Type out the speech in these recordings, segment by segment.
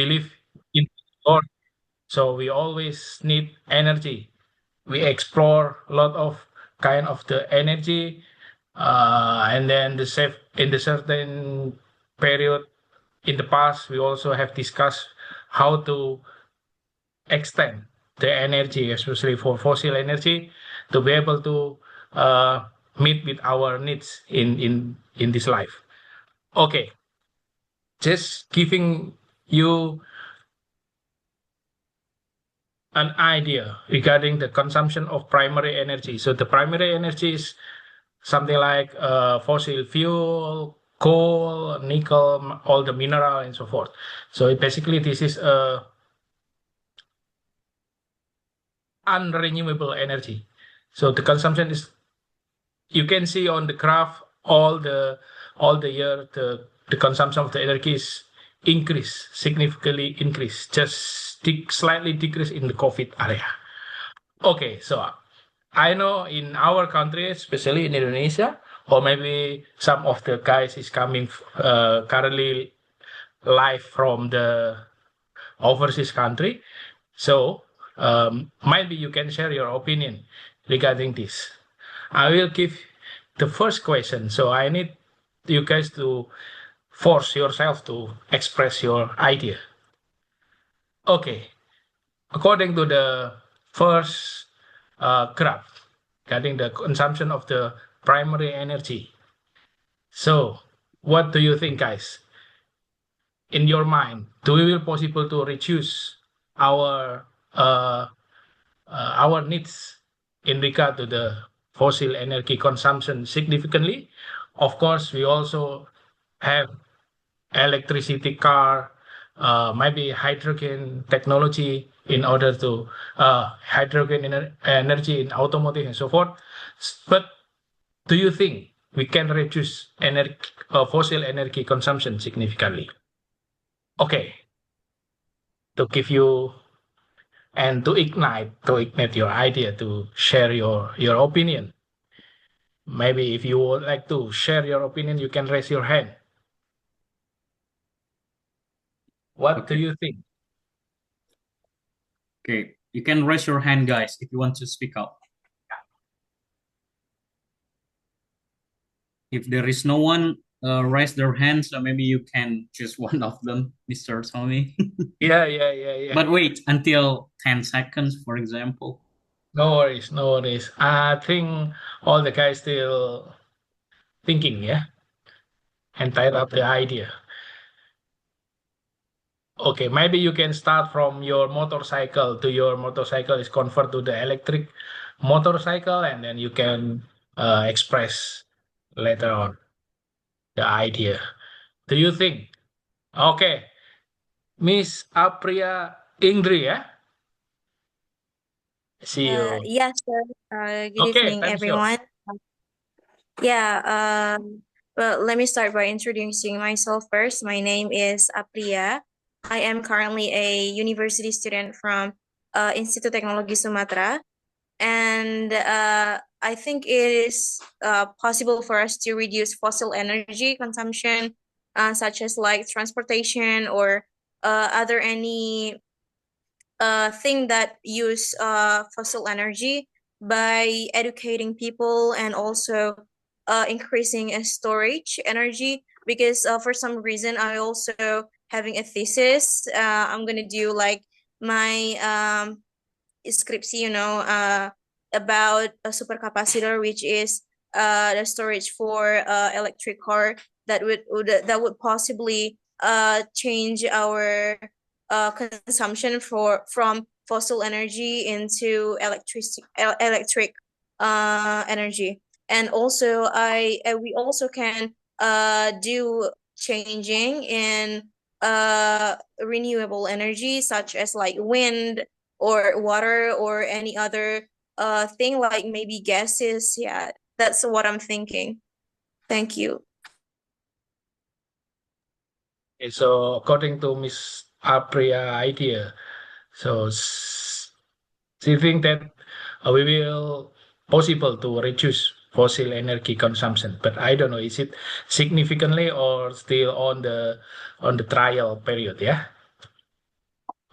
live in the world, so we always need energy. We explore a lot of kind of the energy, and then the safe in the certain period in the past, we also have discussed how to extend the energy, especially for fossil energy, to be able to uh, meet with our needs in this life. Okay, just giving you an idea regarding the consumption of primary energy. So the primary energy is something like fossil fuel, coal, nickel, all the mineral and so forth. So basically, this is unrenewable energy. So the consumption is, you can see on the graph, all the year the consumption of the energy is increase, significantly increase, just slightly decrease in the COVID area. Okay, so I know in our country, especially in Indonesia, or maybe some of the guys is coming currently live from the overseas country. So maybe you can share your opinion regarding this. I will give the first question. So I need you guys to force yourself to express your idea. Okay, according to the first graph regarding the consumption of the primary energy. So, what do you think, guys? In your mind, do it will possible to reduce our uh, our needs in regard to the fossil energy consumption significantly? Of course, we also have electricity car, maybe hydrogen technology in order to hydrogen energy in automotive and so forth. But do you think we can reduce fossil energy consumption significantly? Okay, to give you and to ignite your idea, to share your opinion. Maybe if you would like to share your opinion, you can raise your hand. What do Okay. you think? Okay. You can raise your hand, guys, if you want to speak up. If there is no one raise their hand, so maybe you can choose one of them, Mr. Tommy. Yeah, yeah, yeah, yeah. But wait until 10 seconds, for example. No worries, no worries. I think all the guys still thinking, yeah, and tied up the idea. Okay, maybe you can start from your motorcycle to your motorcycle is convert to the electric motorcycle, and then you can express later on the idea. Do you think? Okay, Miss Apria Ingri, yeah? See you. Yes, sir. Good Okay, evening, time is yours. everyone. Yeah, well, let me start by introducing myself first. My name is Apriya. I am currently a university student from Institut Teknologi Sumatera. And I think it is possible for us to reduce fossil energy consumption, such as like transportation or other any thing that use fossil energy by educating people and also increasing storage energy because for some reason I also having a thesis. I'm gonna do like my scriptsy, about a supercapacitor, which is the storage for electric car that would possibly change our consumption from fossil energy into electric energy. And also we also can do changing in renewable energy such as like wind or water or any other thing like maybe gases. Yeah, that's what I'm thinking. Thank you. Okay, so according to Miss Apria idea, so she think that we will possible to reduce fossil energy consumption, but I don't know, is it significantly or still on the trial period? Yeah.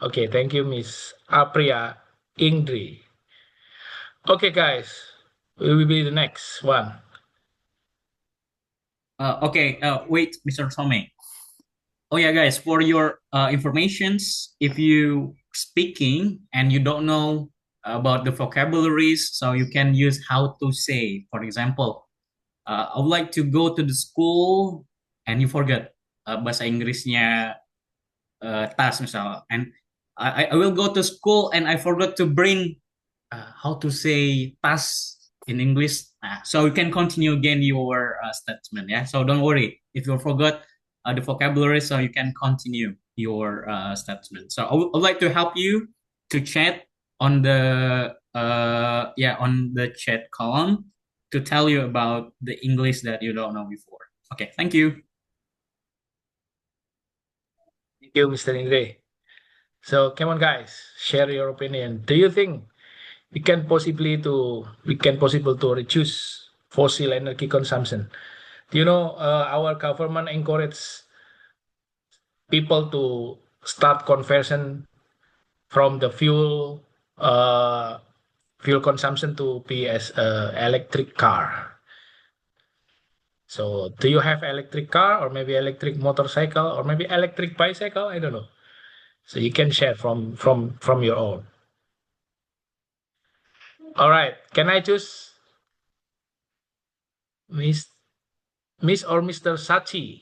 Okay, thank you, Miss Apriya Indri. Okay, guys, we will be the next one. Okay, wait, Mr. Tommy. Oh yeah, guys, for your informations, if you speaking and you don't know about the vocabularies, so you can use how to say. For example, I would like to go to the school and you forget bahasa Inggrisnya tas misal, and I will go to school and I forgot to bring how to say tas in English. So you can continue again your statement. Yeah. So don't worry if you forgot the vocabulary. So you can continue your statement. So I would like to help you to chat on the on the chat column to tell you about the English that you don't know before. Okay. Thank you. Thank you, Mr. Indri. So come on, guys, share your opinion. Do you think we can possible to reduce fossil energy consumption? Do you know our government encourage people to start conversion from the fuel consumption to be as electric car. So do you have electric car or maybe electric motorcycle or maybe electric bicycle? I don't know. So you can share from your own. All right. Can I choose Miss Miss or Mr. Sachi?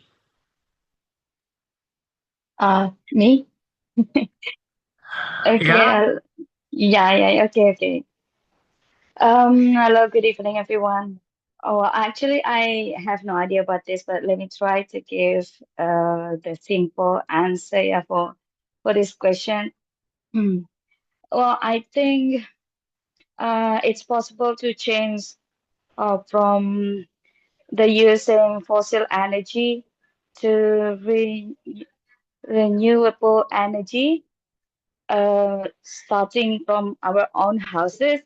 Me? Okay. Yeah. Yeah. Okay. Hello, good evening, everyone. Oh, actually, I have no idea about this, but let me try to give the simple answer, yeah, for this question. Hmm. Well, I think it's possible to change from the using fossil energy to renewable energy, starting from our own houses.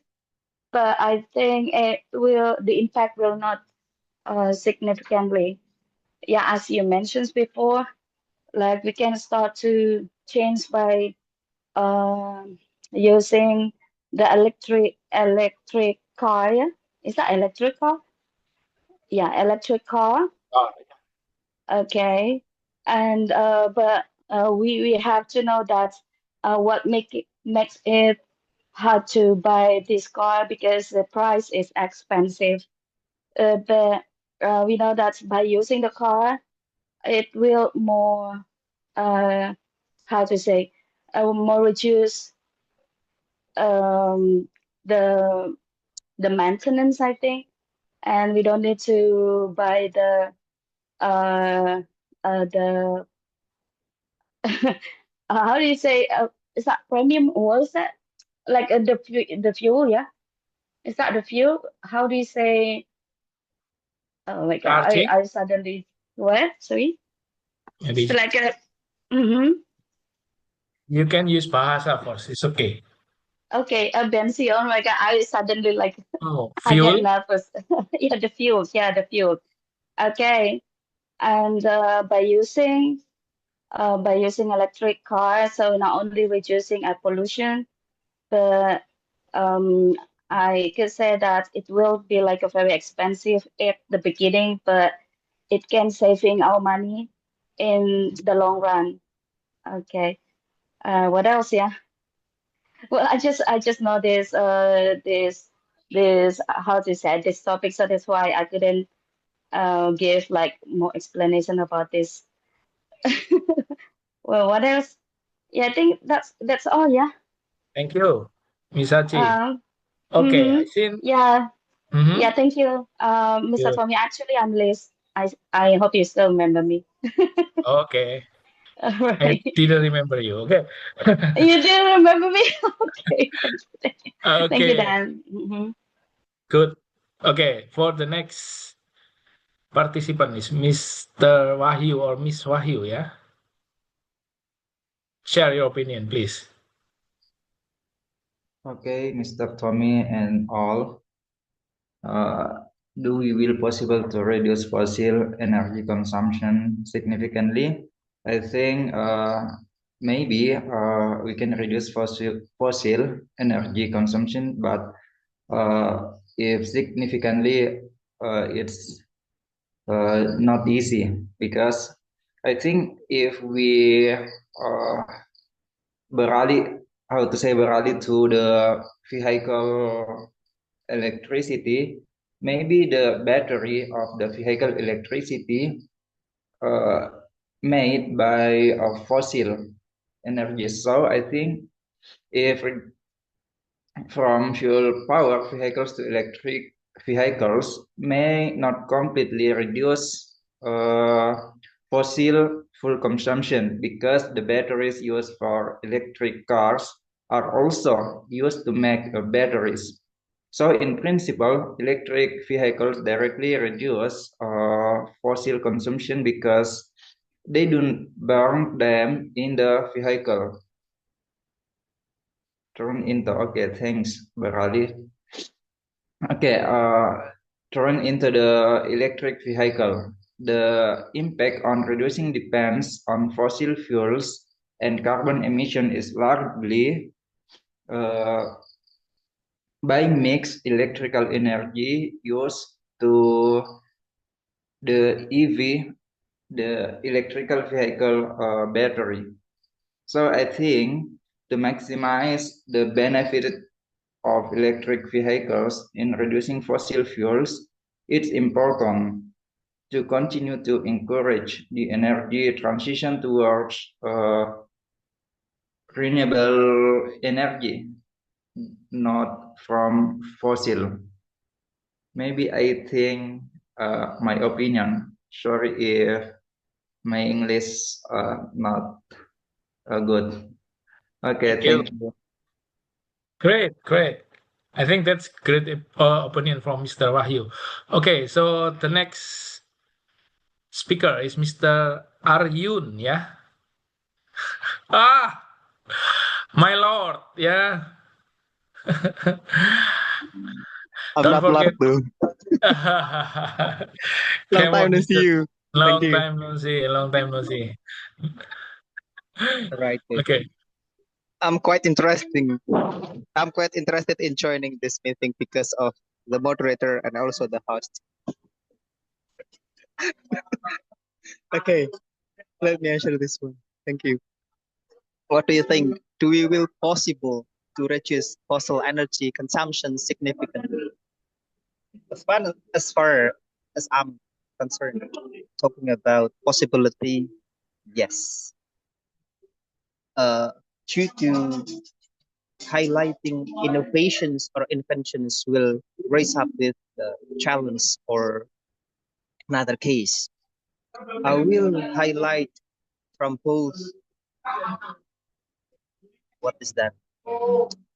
But I think the impact will not significantly. Yeah, as you mentioned before, like we can start to change by um using the electric car. Yeah? Is that electric car? Yeah, electric car. Oh, Okay, and we have to know that what makes it hard to buy this car because the price is expensive. But we know that by using the car, it will more uh, how to say more reduce um, the the maintenance, I think, and we don't need to buy uh, the how do you say is that premium or is that like the fuel? Yeah, is that the fuel? How do you say? Oh my God, charging. I suddenly what? Sorry, it's Maybe like a. Mm-hmm. you can use bahasa first. It's okay. Okay, Benzi, oh my God, I suddenly like Oh, I get fuel. nervous. Yeah, the fuels, yeah, the fuel. Okay, and by using electric cars, so not only reducing air pollution, but um, I could say that it will be like a very expensive at the beginning, but it can saving our money in the long run. Okay. What else? Yeah. Well, I just know this how to say this topic, so that's why I couldn't give like more explanation about this. Well, what else? Yeah, I think that's all. Yeah. Thank you, Misachi. Um. Okay, I Mm-hmm. think. Yeah. Yeah. Mm-hmm. Thank you, Mr. Good. Tommy. Actually, I'm Liz. I hope you still remember me. Okay. All I right. didn't remember you. Okay. You do remember me? Okay. Thank you, Okay. Dan. Mm-hmm. Good. Okay. For the next participant is Mr. Wahyu or Miss Wahyu. Yeah. Share your opinion, please. Okay, Mr. Tommy and all, uh, do we will possible to reduce fossil energy consumption significantly? I think maybe we can reduce fossil energy consumption, but if significantly, it's not easy, because I think if we beralih, how to say, beralih to the vehicle electricity, maybe the battery of the vehicle electricity uh, made by fossil energy. So I think if from fuel power vehicles to electric vehicles may not completely reduce fossil fuel consumption, because the batteries used for electric cars are also used to make batteries. So in principle, electric vehicles directly reduce fossil consumption because they don't burn them in the vehicle. Turn into, okay, thanks, Berali. Okay, turn into the electric vehicle. The impact on reducing depends on fossil fuels and carbon emission is largely by mixed electrical energy used to the EV, the electrical vehicle battery. So I think to maximize the benefit of electric vehicles in reducing fossil fuels, it's important to continue to encourage the energy transition towards renewable energy, not from fossil. Maybe I think my opinion. Sorry if my English not good. Okay, thank you. Great, great. I think that's great opinion from Mr. Wahyu. Okay, so the next speaker is Mr. Aryun, yeah. Ah, my lord, yeah. I'm Don't not loud forget. though. Long Come time on, to see Mr. you. Thank Long you. time no see, long time no see. Right. Okay. I'm quite interesting. I'm quite interested in joining this meeting because of the moderator and also the host. Okay, let me answer this one. Thank you. What do you think? Do we will possible to reduce fossil energy consumption significantly? As far as I'm concerned, talking about possibility, yes. Due to highlighting innovations or inventions will raise up this challenge or another case. I will highlight from both, what is that?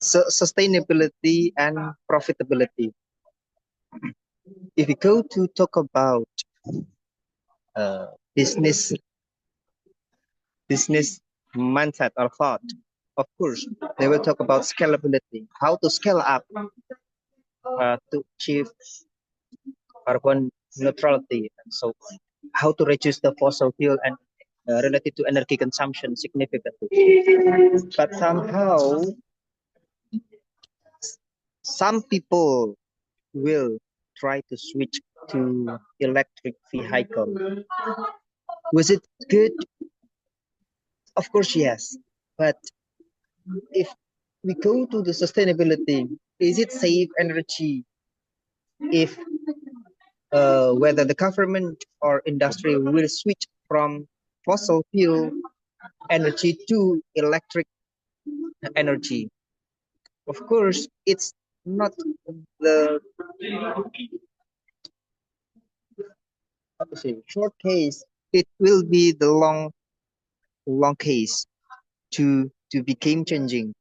Sustainability and profitability. If we go to talk about business mindset or thought, of course, they will talk about scalability, how to scale up to achieve carbon neutrality and so on, how to reduce the fossil fuel and related to energy consumption significantly. But somehow, some people will try to switch to electric vehicle. Was it good? Of course, yes. But if we go to the sustainability, is it safe energy? If whether the government or industry will switch from fossil fuel energy to electric energy. Of course, it's not the, how to say, short case. It will be the long case to be game changing,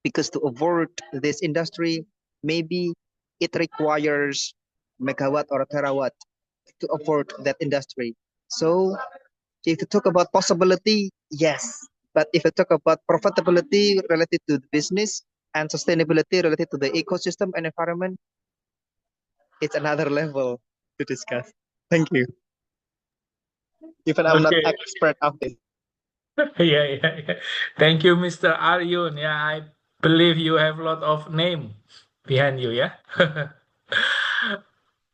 because to avoid this industry, maybe it requires megawatt or terawatt to afford that industry. So if you talk about possibility, yes. But if you talk about profitability related to the business and sustainability related to the ecosystem and environment, it's another level to discuss. Thank you. Even I'm not Okay. expert of this. Yeah. Thank you, Mr. Aryun. Yeah, I believe you have a lot of name behind you, yeah?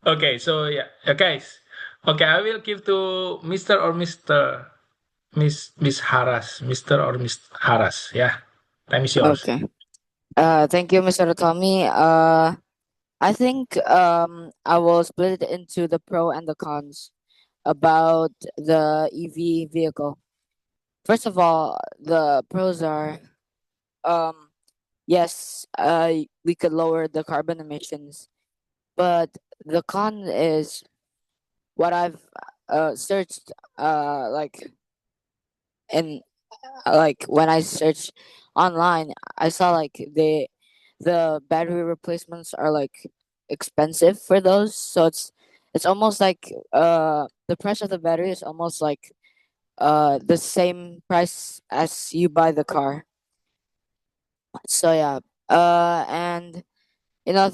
Okay, so yeah, guys. Okay, I will give to Mr. or Mr. Miss Haras. Mr. or Miss Haras, yeah. Time is yours. Okay. Thank you, Mr. Tommy. I think I will split it into the pro and the cons about the EV vehicle. First of all, the pros are yes, we could lower the carbon emissions, but the con is what I've searched like in like when I searched online, I saw like the battery replacements are like expensive for those. So it's almost like the price of the battery is almost like the same price as you buy the car. So yeah. And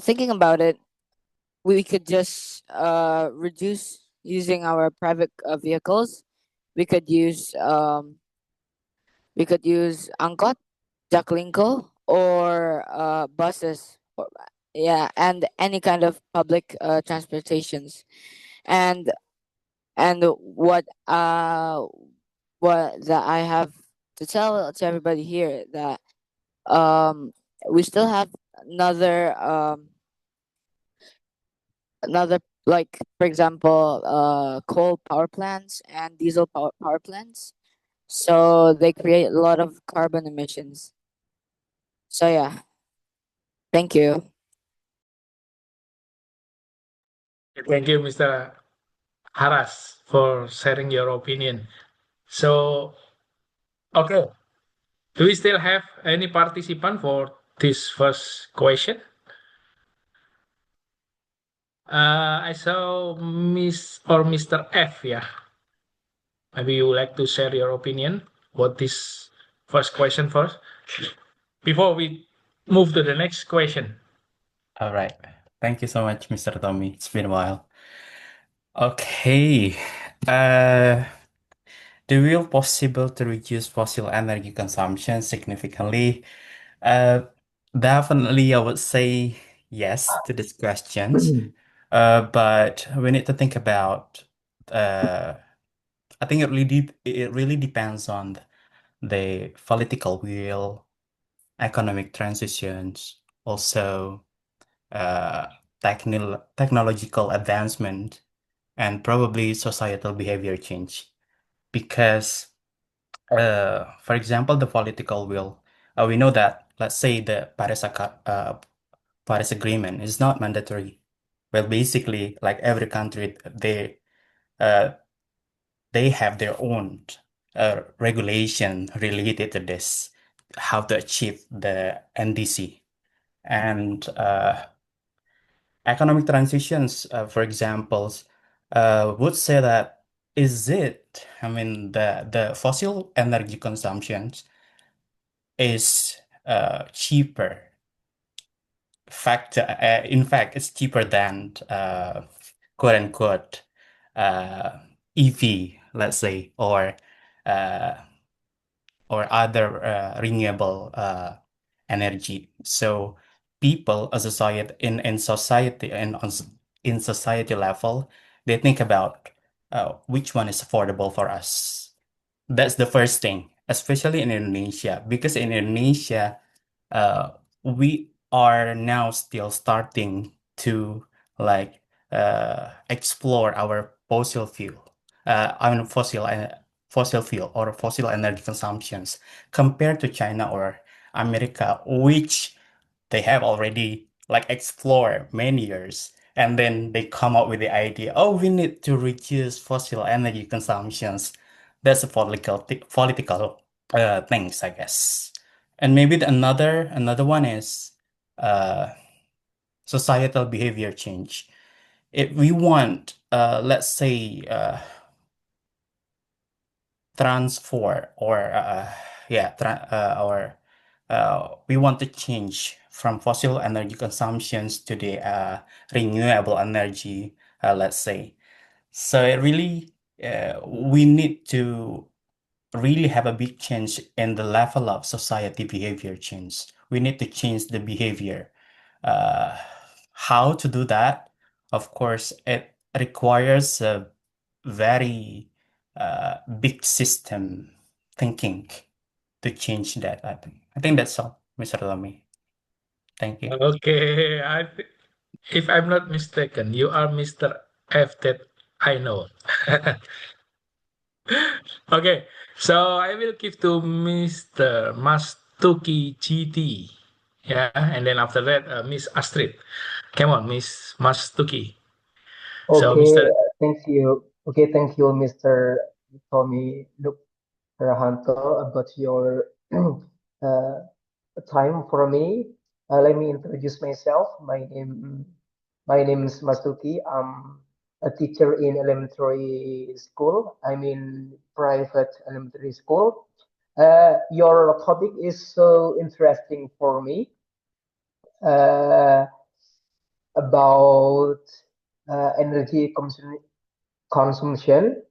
thinking about it, we could just reduce using our private vehicles. We could use angkot, Jaklingko, or buses, yeah, and any kind of public transportations. And and what that I have to tell to everybody here that um we still have another another like for example coal power plants and diesel power plants, so they create a lot of carbon emissions. So yeah, thank you. Thank you, Mr. Haras, for sharing your opinion. So, okay, do we still have any participant for this first question? I saw Miss or Mr. F, yeah. Maybe you would like to share your opinion what this first question first before we move to the next question. All right. Thank you so much, Mr. Tommy. It's been a while. Okay. Uh, the real possible to reduce fossil energy consumption significantly? Uh, Definitely, I would say yes to these questions. But we need to think about. Uh, I think it really depends on the political will, economic transitions, also uh, technological advancement, and probably societal behavior change. Because, for example, the political will, we know that, let's say, the Paris Agreement is not mandatory. Well, basically, like every country, uh, they have their own regulation related to this, how to achieve the NDC. And economic transitions, for examples, would say that I mean, the fossil energy consumptions is cheaper. In fact, it's cheaper than quote unquote EV, let's say, uh, or other renewable energy. So people, a society in society and in society level, they think about which one is affordable for us. That's the first thing, especially in Indonesia, because in Indonesia, uh, we are now still starting to like explore our fossil fuel. I mean fossil fuel or fossil energy consumptions compared to China or America, which they have already like explored many years. And then they come up with the idea, oh, we need to reduce fossil energy consumptions. That's a political things, I guess. And maybe another one is uh, societal behavior change. If we want, let's say, transfer or yeah, or we want to change from fossil energy consumptions to the renewable energy, let's say. So it really we need to really have a big change in the level of society behavior change. We need to change the behavior. How to do that? Of course, it requires a very big system thinking to change that. I think that's all, Mr. Tommy. Thank you. Okay, if I'm not mistaken, you are Mr. F that I know. Okay, so I will give to Mr. Mastuki GT. Yeah, and then after that, Miss Astrid. Come on, Miss Mastuki. So, Okay, Mr. thank you. Okay, thank you, Mr. Tommy Rahanto, about your uh, time for me. Let me introduce myself. My name is Masuki. I'm a teacher in elementary school. I'm in private elementary school. Your topic is so interesting for me, uh, about energy consumption.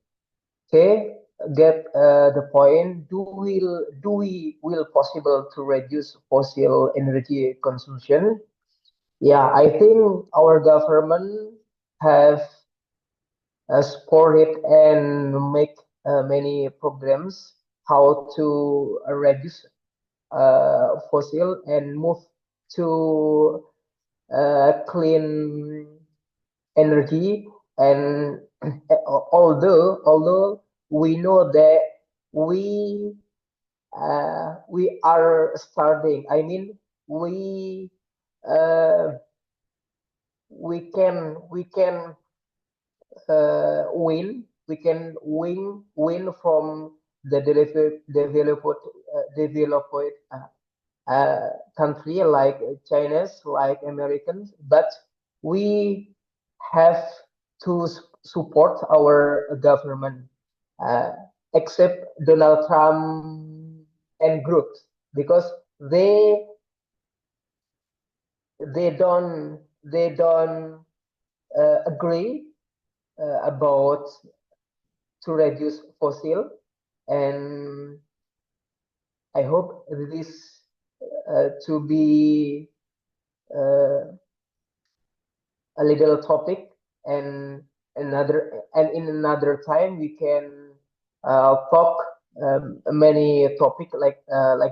Okay, get the point. Do we will possible to reduce fossil energy consumption? Yeah, I think our government have supported and make many programs how to reduce fossil and move to clean energy. And although we know that we we are starting, I mean, we uh, we can win from the developed country like Chinese, like Americans, but we have to support our government, uh, except Donald Trump and groups, because they don't agree about to reduce fossil. And I hope this to be a little topic, and in another time we can talk many topic like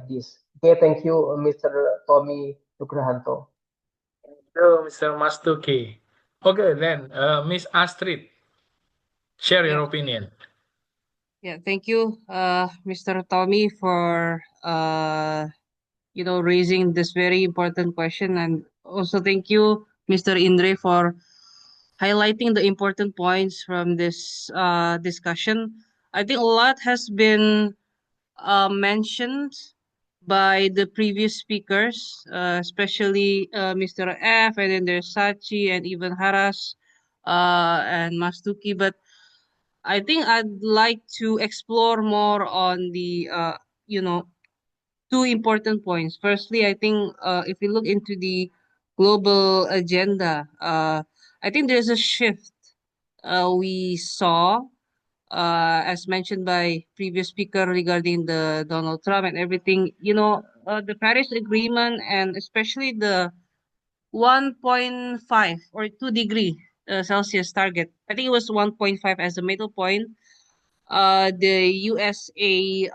this. Okay, thank you, Mr. Tommy Nugrahanto. Hello, Mr. Mastuki. Okay, then, Miss Astrid, share your Yeah, opinion. yeah. Thank you, Mr. Tommy, for raising this very important question, and also thank you, Mr. Indre, for highlighting the important points from this discussion. I think a lot has been mentioned by the previous speakers, especially Mr. F, and then there's Sachi and even Haras and Mastuki. But I think I'd like to explore more on the you know two important points. Firstly, I think if we look into the global agenda, I think there's a shift we saw, as mentioned by previous speaker regarding the Donald Trump and everything. The Paris Agreement, and especially the 1.5 or 2 degree Celsius target. I think it was 1.5 as the middle point. The USA,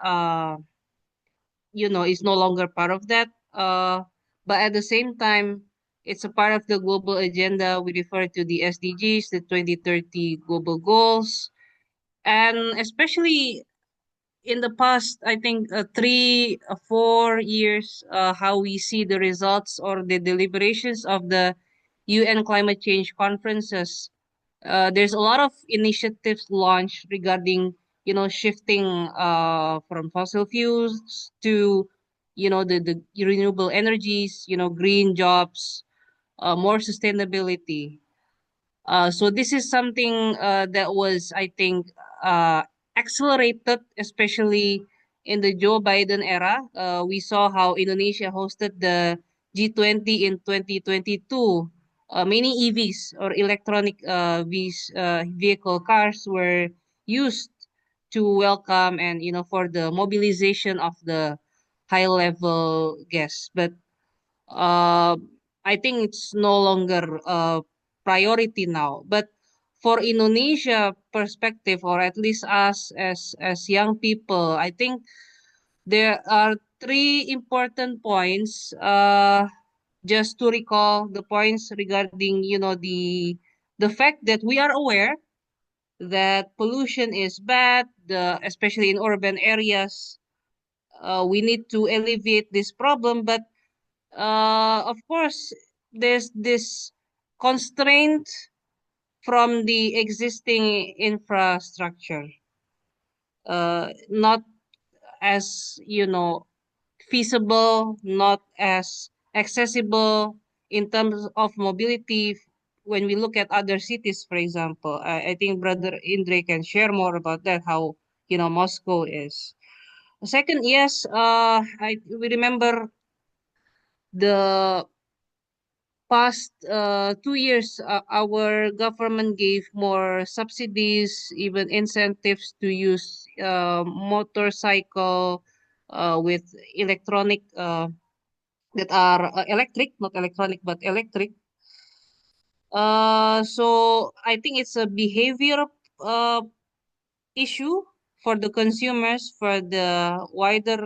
is no longer part of that. But at the same time, it's a part of the global agenda. We refer to the SDGs, the 2030 global goals, and especially in the past, I think 4 years, how we see the results or the deliberations of the UN climate change conferences. There's a lot of initiatives launched regarding shifting from fossil fuels to the renewable energies, green jobs, more sustainability. So this is something that was, I think, accelerated, especially in the Joe Biden era. We saw how Indonesia hosted the G20 in 2022. Many EVs or electronic vehicle cars were used to welcome and for the mobilization of the high level guests. But uh, I think it's no longer a priority now. But for Indonesia perspective, or at least us as young people, I think there are three important points. Just to recall the points regarding the fact that we are aware that pollution is bad, especially in urban areas. We need to alleviate this problem, but of course, there's this constraint from the existing infrastructure, not as feasible, not as accessible in terms of mobility. When we look at other cities, for example, I think Brother Indre can share more about that. How Moscow is. Second, yes, we remember the past 2 years, our government gave more subsidies, even incentives to use motorcycle with electronic that are electric, not electronic, but electric. So I think it's a behavior uh, issue for the consumers, for the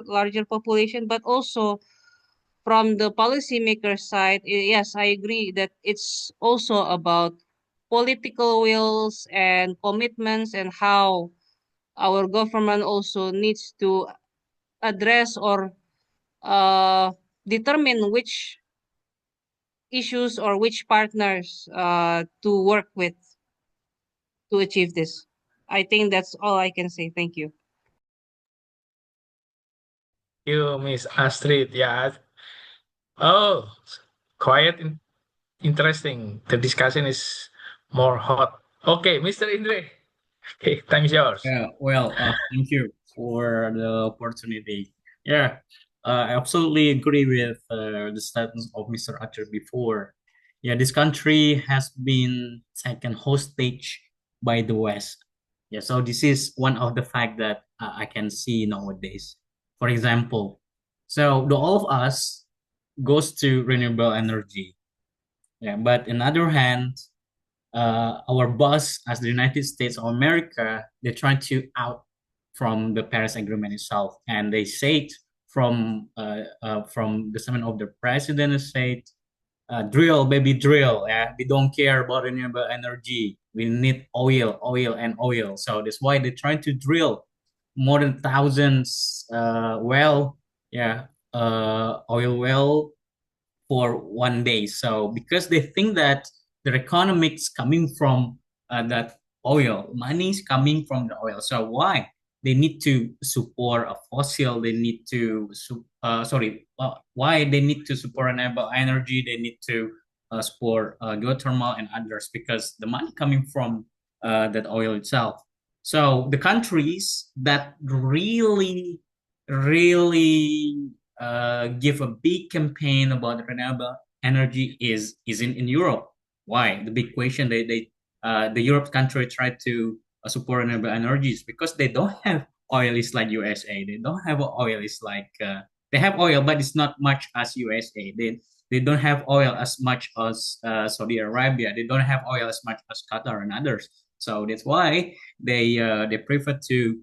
larger population, but also from the policymaker side. Yes, I agree that it's also about political wills and commitments, and how our government also needs to address or uh, determine which issues or which partners to work with to achieve this. I think that's all I can say. Thank you. You, Miss Astrid. Yeah. Oh, quite interesting. The discussion is more hot. Okay, Mr. Indre. Okay, time is yours. Yeah, well, thank you for the opportunity. Yeah, I absolutely agree with the statements of Mr. Archer before. Yeah, this country has been taken hostage by the West. Yeah, so this is one of the fact that I can see nowadays. For example, so the all of us goes to renewable energy. Yeah, but on the other hand, our boss as the United States of America, they try to out from the Paris Agreement itself, and they say it from the statement of the president said, drill baby drill. Yeah, we don't care about renewable energy. We need oil, oil, and oil. So that's why they try to drill more than thousands yeah, oil well for one day. So because they think that their economics coming from that oil, money is coming from the oil. So why they need to support a fossil? They need to why they need to support renewable energy? They need to support geothermal and others because the money coming from that oil itself. So the countries that really give a big campaign about renewable energy is in Europe. Why? The big question the Europe country try to support renewable energies because they don't have oil is like USA. They don't have oil is like they have oil, but it's not much as USA. They don't have oil as much as Saudi Arabia. They don't have oil as much as Qatar and others. So that's why they prefer to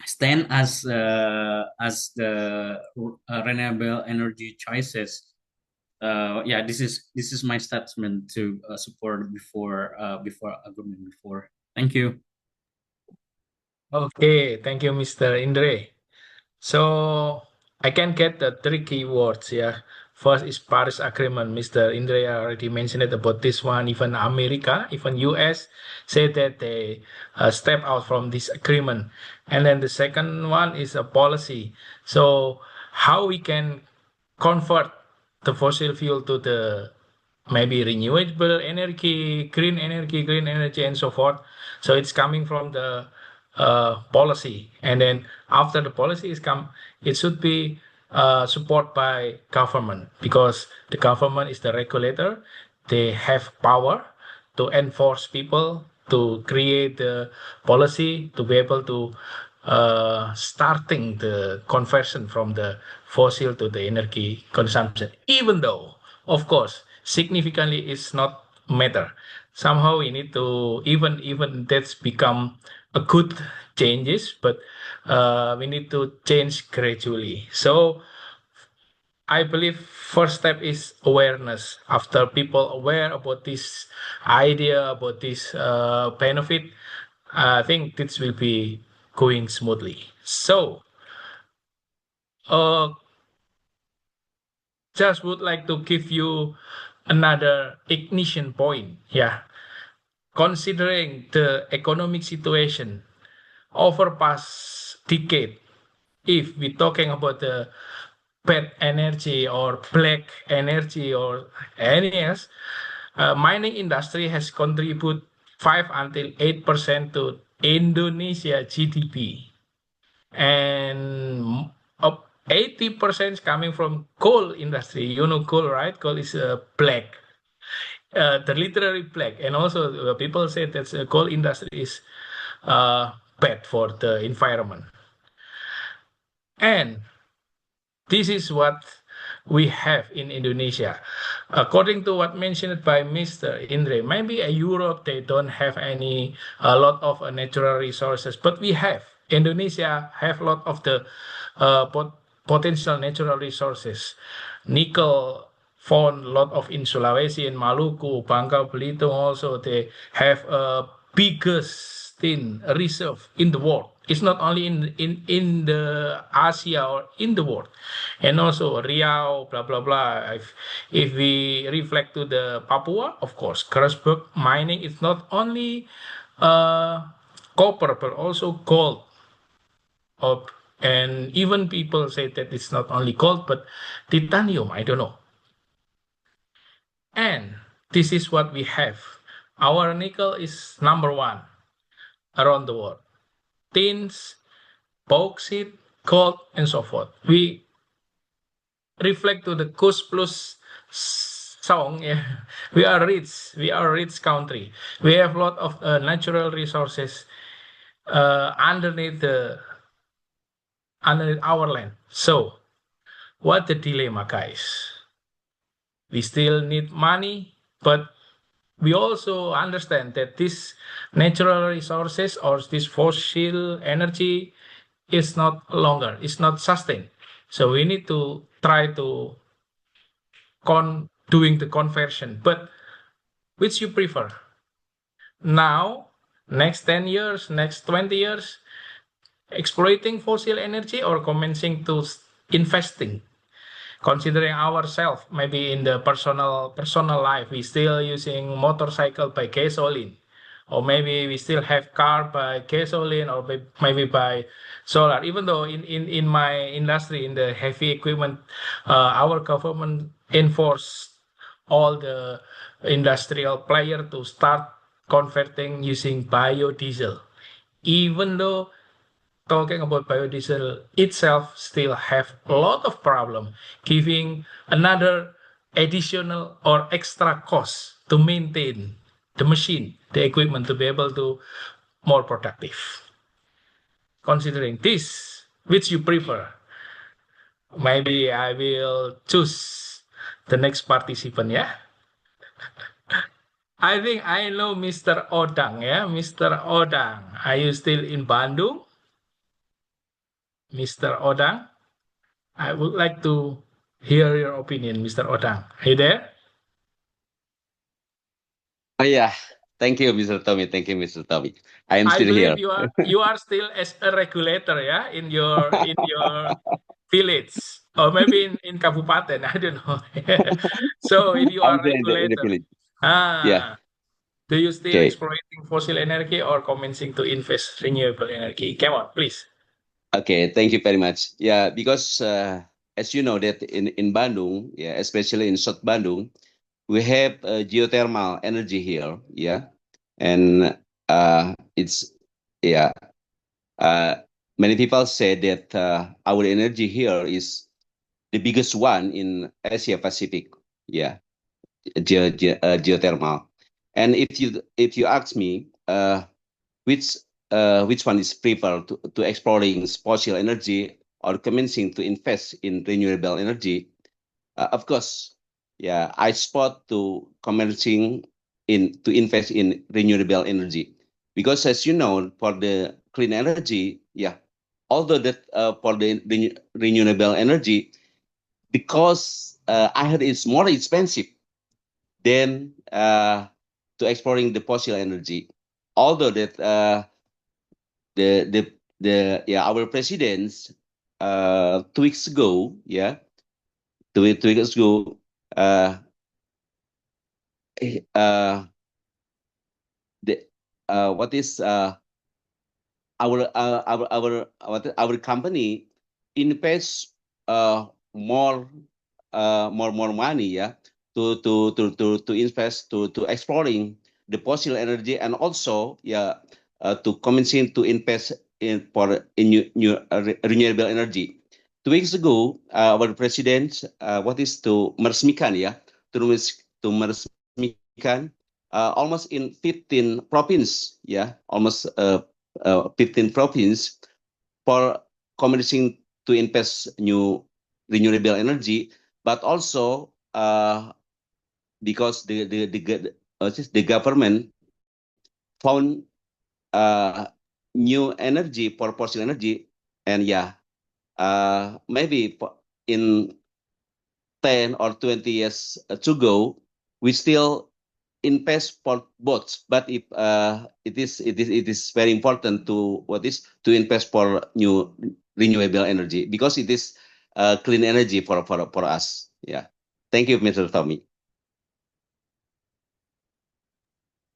stand as the renewable energy choices. Yeah, this is my statement to support before agreement before. Thank you. Okay, thank you, Mr. Indre. So I can get the three keywords. Yeah. First is Paris Agreement. Mr. Indre already mentioned it about this one. Even America, even US said that they step out from this agreement. And then the second one is a policy. So how we can convert the fossil fuel to the maybe renewable energy, green energy, and so forth. So it's coming from the policy, and then after the policy is come, it should be supported by government because the government is the regulator. They have power to enforce people, to create the policy, to be able to starting the conversion from the fossil to the energy consumption, even though, of course, significantly is not matter. Somehow we need to even that's become a good changes, but we need to change gradually. So I believe first step is awareness. After people aware about this idea, about this benefit, I think this will be going smoothly. So, uh, just would like to give you another ignition point. Yeah, considering the economic situation over past decade, if we're talking about the bad energy or black energy or any else, mining industry has contributed 5 until 8% to Indonesia GDP, and 80% is coming from coal industry. You know coal, right? Coal is black, the literary black, and also people say that coal industry is bad for the environment. And this is what we have in Indonesia. According to what mentioned by Mr. Indre, maybe Europe, they don't have a lot of natural resources, but we have. Indonesia have a lot of the potential natural resources. Nickel found a lot of in Sulawesi and Maluku, Bangka Belitung also, they have a biggest reserve in the world. It's not only in the Asia or in the world, and also Riau, blah blah blah. If we reflect to the Papua, of course, Kersburg mining is not only uh, copper but also gold. Of, and even people say that it's not only gold but titanium. I don't know. And this is what we have. Our nickel is number one around the world. Tins, bauxite, gold, and so forth. We reflect to the Kus Plus song. Yeah. We are rich. We are a rich country. We have a lot of natural resources underneath our land. So, what the dilemma, guys? We still need money, but we also understand that this natural resources or this fossil energy is not longer, it's not sustained. So we need to try to doing the conversion. But which you prefer? Now, next 10 years, next 20 years, exploiting fossil energy or commencing to investing? Considering ourselves, maybe in the personal life, we still using motorcycle by gasoline, or maybe we still have car by gasoline or maybe by solar. Even though in my industry, in the heavy equipment, our government enforced all the industrial player to start converting using biodiesel. Even though talking about biodiesel itself still have a lot of problem, giving another additional or extra cost to maintain the machine, the equipment to be able to more productive. Considering this, which you prefer? Maybe I will choose the next participant, yeah? I think I know Mr. Odang, yeah? Mr. Odang, are you still in Bandung? Mr. Odang? I would like to hear your opinion, Mr. Odang. Are you there? Oh yeah, thank you, Mr. Tommy. Thank you, Mr. Tommy. I am I still here. believe you are still as a regulator, yeah, in your village or maybe in Kabupaten. I don't know. So if you are I'm still in the regulator, village. Yeah. ah, do you still Okay. exploiting fossil energy or commencing to invest renewable energy? Come on, please. Okay. Thank you very much. Yeah, because as you know that in Bandung, yeah, especially in South Bandung, we have geothermal energy here. Yeah, and it's yeah. Uh, Many people say that our energy here is the biggest one in Asia Pacific. Yeah, geothermal. And if you ask me, which which one is prefer to exploring fossil energy or commencing to invest in renewable energy? Of course, yeah, I spot to commencing to invest in renewable energy because, as you know, for the clean energy, yeah, although that for the renewable energy, because I heard it's more expensive than to exploring the fossil energy. Although that the yeah, our presidents 2 weeks ago, yeah, two weeks ago, uh, the what is our company invest more more money, yeah, to invest to exploring the fossil energy, and also, yeah, to commencing to invest in new renewable energy. 2 weeks ago, our president what is to meresmikan, yeah, to meresmikan almost in 15 province, yeah, almost 15 province for commencing to invest new renewable energy, but also because the government found new energy for fossil energy, and yeah, maybe in 10 or 20 years to go, we still invest for both. But if it is very important to invest for new renewable energy because it is clean energy for us. Yeah. Thank you, Mr. Tommy.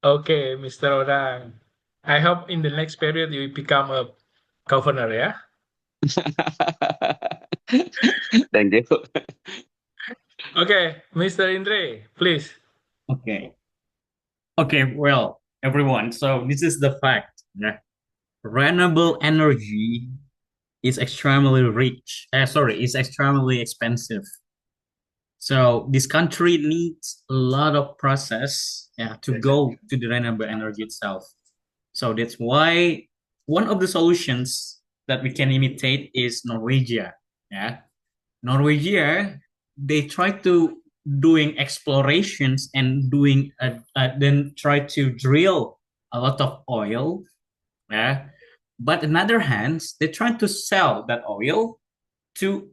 Okay, Mr. Orang. I hope in the next period you become a governor, yeah? Thank you. Okay, Mr. Indre, please. Okay. Okay, well, everyone, so this is the fact. Yeah. Renewable energy is extremely rich. Is extremely expensive. So this country needs a lot of process, yeah, to go to the renewable energy itself. So that's why one of the solutions that we can imitate is Norwegia. Yeah, Norwegia, they try to doing explorations and doing then try to drill a lot of oil. Yeah, but on the other hand, they try to sell that oil to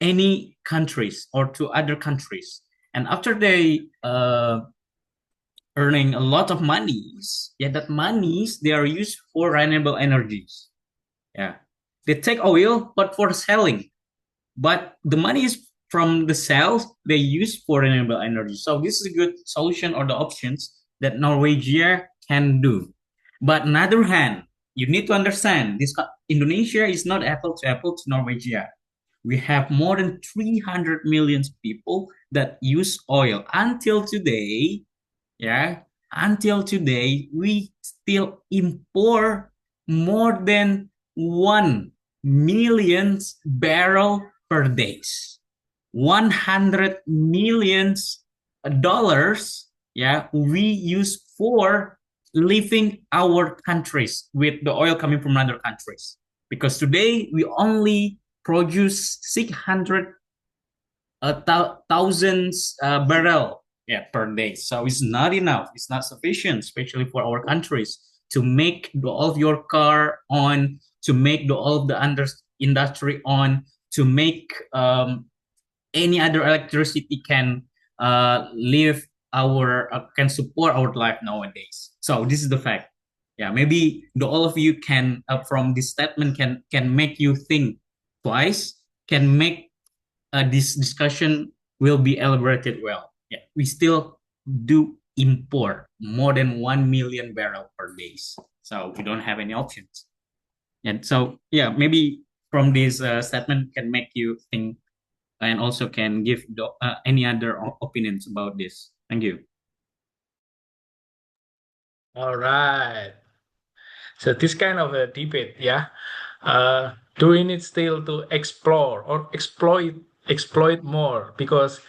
any countries or to other countries, and after they earning a lot of monies, yeah, that monies they are used for renewable energies. Yeah, they take oil but for selling, but the money is from the sales they use for renewable energy. So this is a good solution or the options that Norwegia can do. But on the other hand, you need to understand this: Indonesia is not apple to apple to Norwegia. We have more than 300 million people that use oil until today. Yeah, until today we still import more than 1 million barrel per day, 100 millions dollars, yeah, we use for living our countries with the oil coming from other countries, because today we only produce 600 thousands barrel, yeah, per day. So it's not enough. It's not sufficient, especially for our countries, to make all of your car on, to make all of the industry on, to make any other electricity can live our can support our life nowadays. So this is the fact. Yeah, maybe all of you can from this statement can make you think twice, can make this discussion will be elaborated well. Yeah, we still do import more than 1 million barrel per day, so we don't have any options. And so, yeah, maybe from this statement can make you think and also can give any other opinions about this. Thank you. All right. So this kind of a debate, yeah. Do we need still to explore or exploit more? Because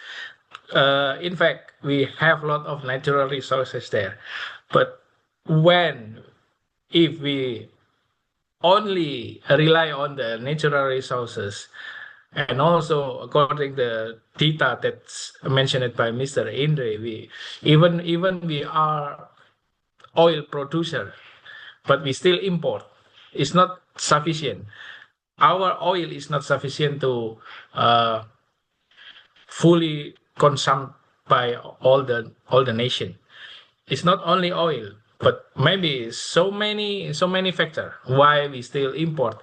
in fact we have a lot of natural resources there. But if we only rely on the natural resources, and also according the data that's mentioned by Mr. Indre, even we are oil producer, but we still import. It's not sufficient. Our oil is not sufficient to fully consumed by all the nation. It's not only oil, but maybe so many factors why we still import.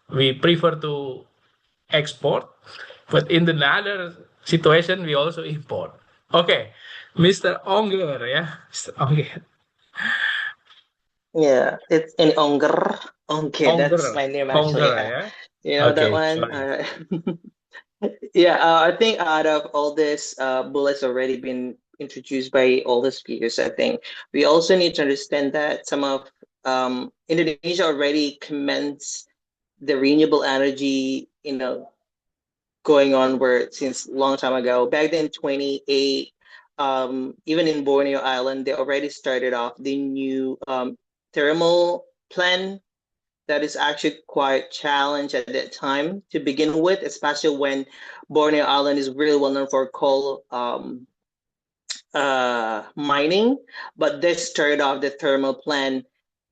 We prefer to export, but in the other situation we also import. Okay, Mr. Onger, yeah, Mr. Onger. Yeah, it's in Onger. Okay, that's Onger, my name actually. Onger, yeah. You know that Okay, one? sorry. Yeah, I think out of all this, bullets already been introduced by all the speakers. I think we also need to understand that some of Indonesia already commenced the renewable energy, going onward since long time ago. Back then, 28, even in Borneo Island, they already started off the new thermal plan that is actually quite challenged at that time to begin with, especially when Borneo Island is really well known for coal mining. But they started off the thermal plan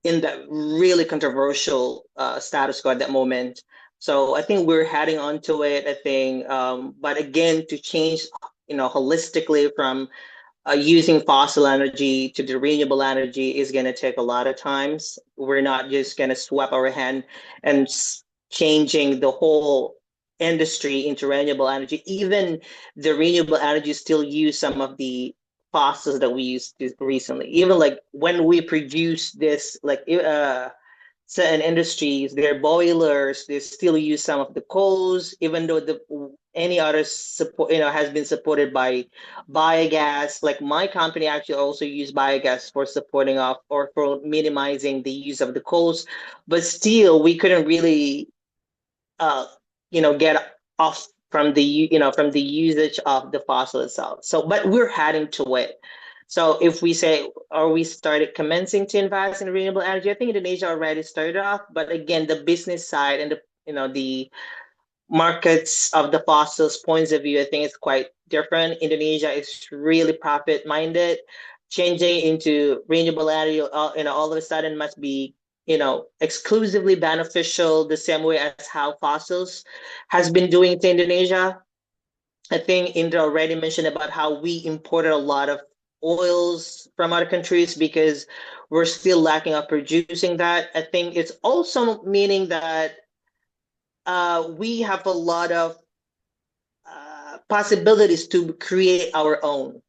in that really controversial status quo at that moment. So I think we're heading onto it. I think, but again, to change, holistically from using fossil energy to the renewable energy is going to take a lot of times. We're not just going to swap our hand and changing the whole industry into renewable energy. Even the renewable energy still use some of the fossils that we used recently. Even like when we produce this, like certain industries, their boilers, they still use some of the coals, even though any other support, has been supported by biogas. Like my company actually also use biogas for supporting off or for minimizing the use of the coals, but still we couldn't really get off from the usage of the fossil itself. So, but we're heading to it. So if we say, are we started commencing to invest in renewable energy? I think Indonesia already started off, but again, the business side and the markets of the fossils points of view, I think it's quite different. Indonesia is really profit minded. Changing into renewable energy, all of a sudden must be, exclusively beneficial the same way as how fossils has been doing to Indonesia. I think Indra already mentioned about how we imported a lot of oils from other countries because we're still lacking of producing that. I think it's also meaning that we have a lot of possibilities to create our own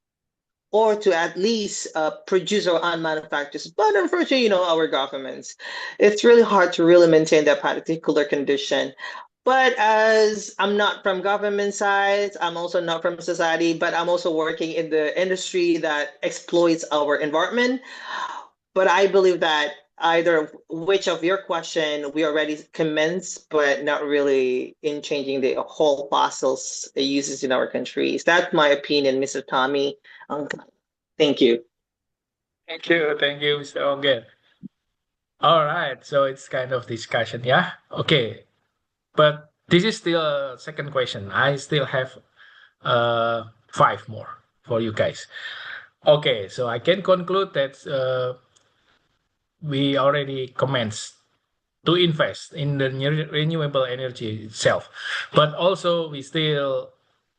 or to at least produce our own manufacturers. But unfortunately, our governments, it's really hard to really maintain that particular condition. But as I'm not from government side, I'm also not from society, but I'm also working in the industry that exploits our environment. But I believe that either which of your question we already commenced, but not really in changing the whole fossils uses in our countries. That's my opinion, Mr. Tommy. Thank you. Thank you, Mr. Onger. All right, so it's kind of discussion, yeah. Okay, but this is still a second question. I still have five more for you guys. Okay, so I can conclude that we already commenced to invest in the renewable energy itself, but also we still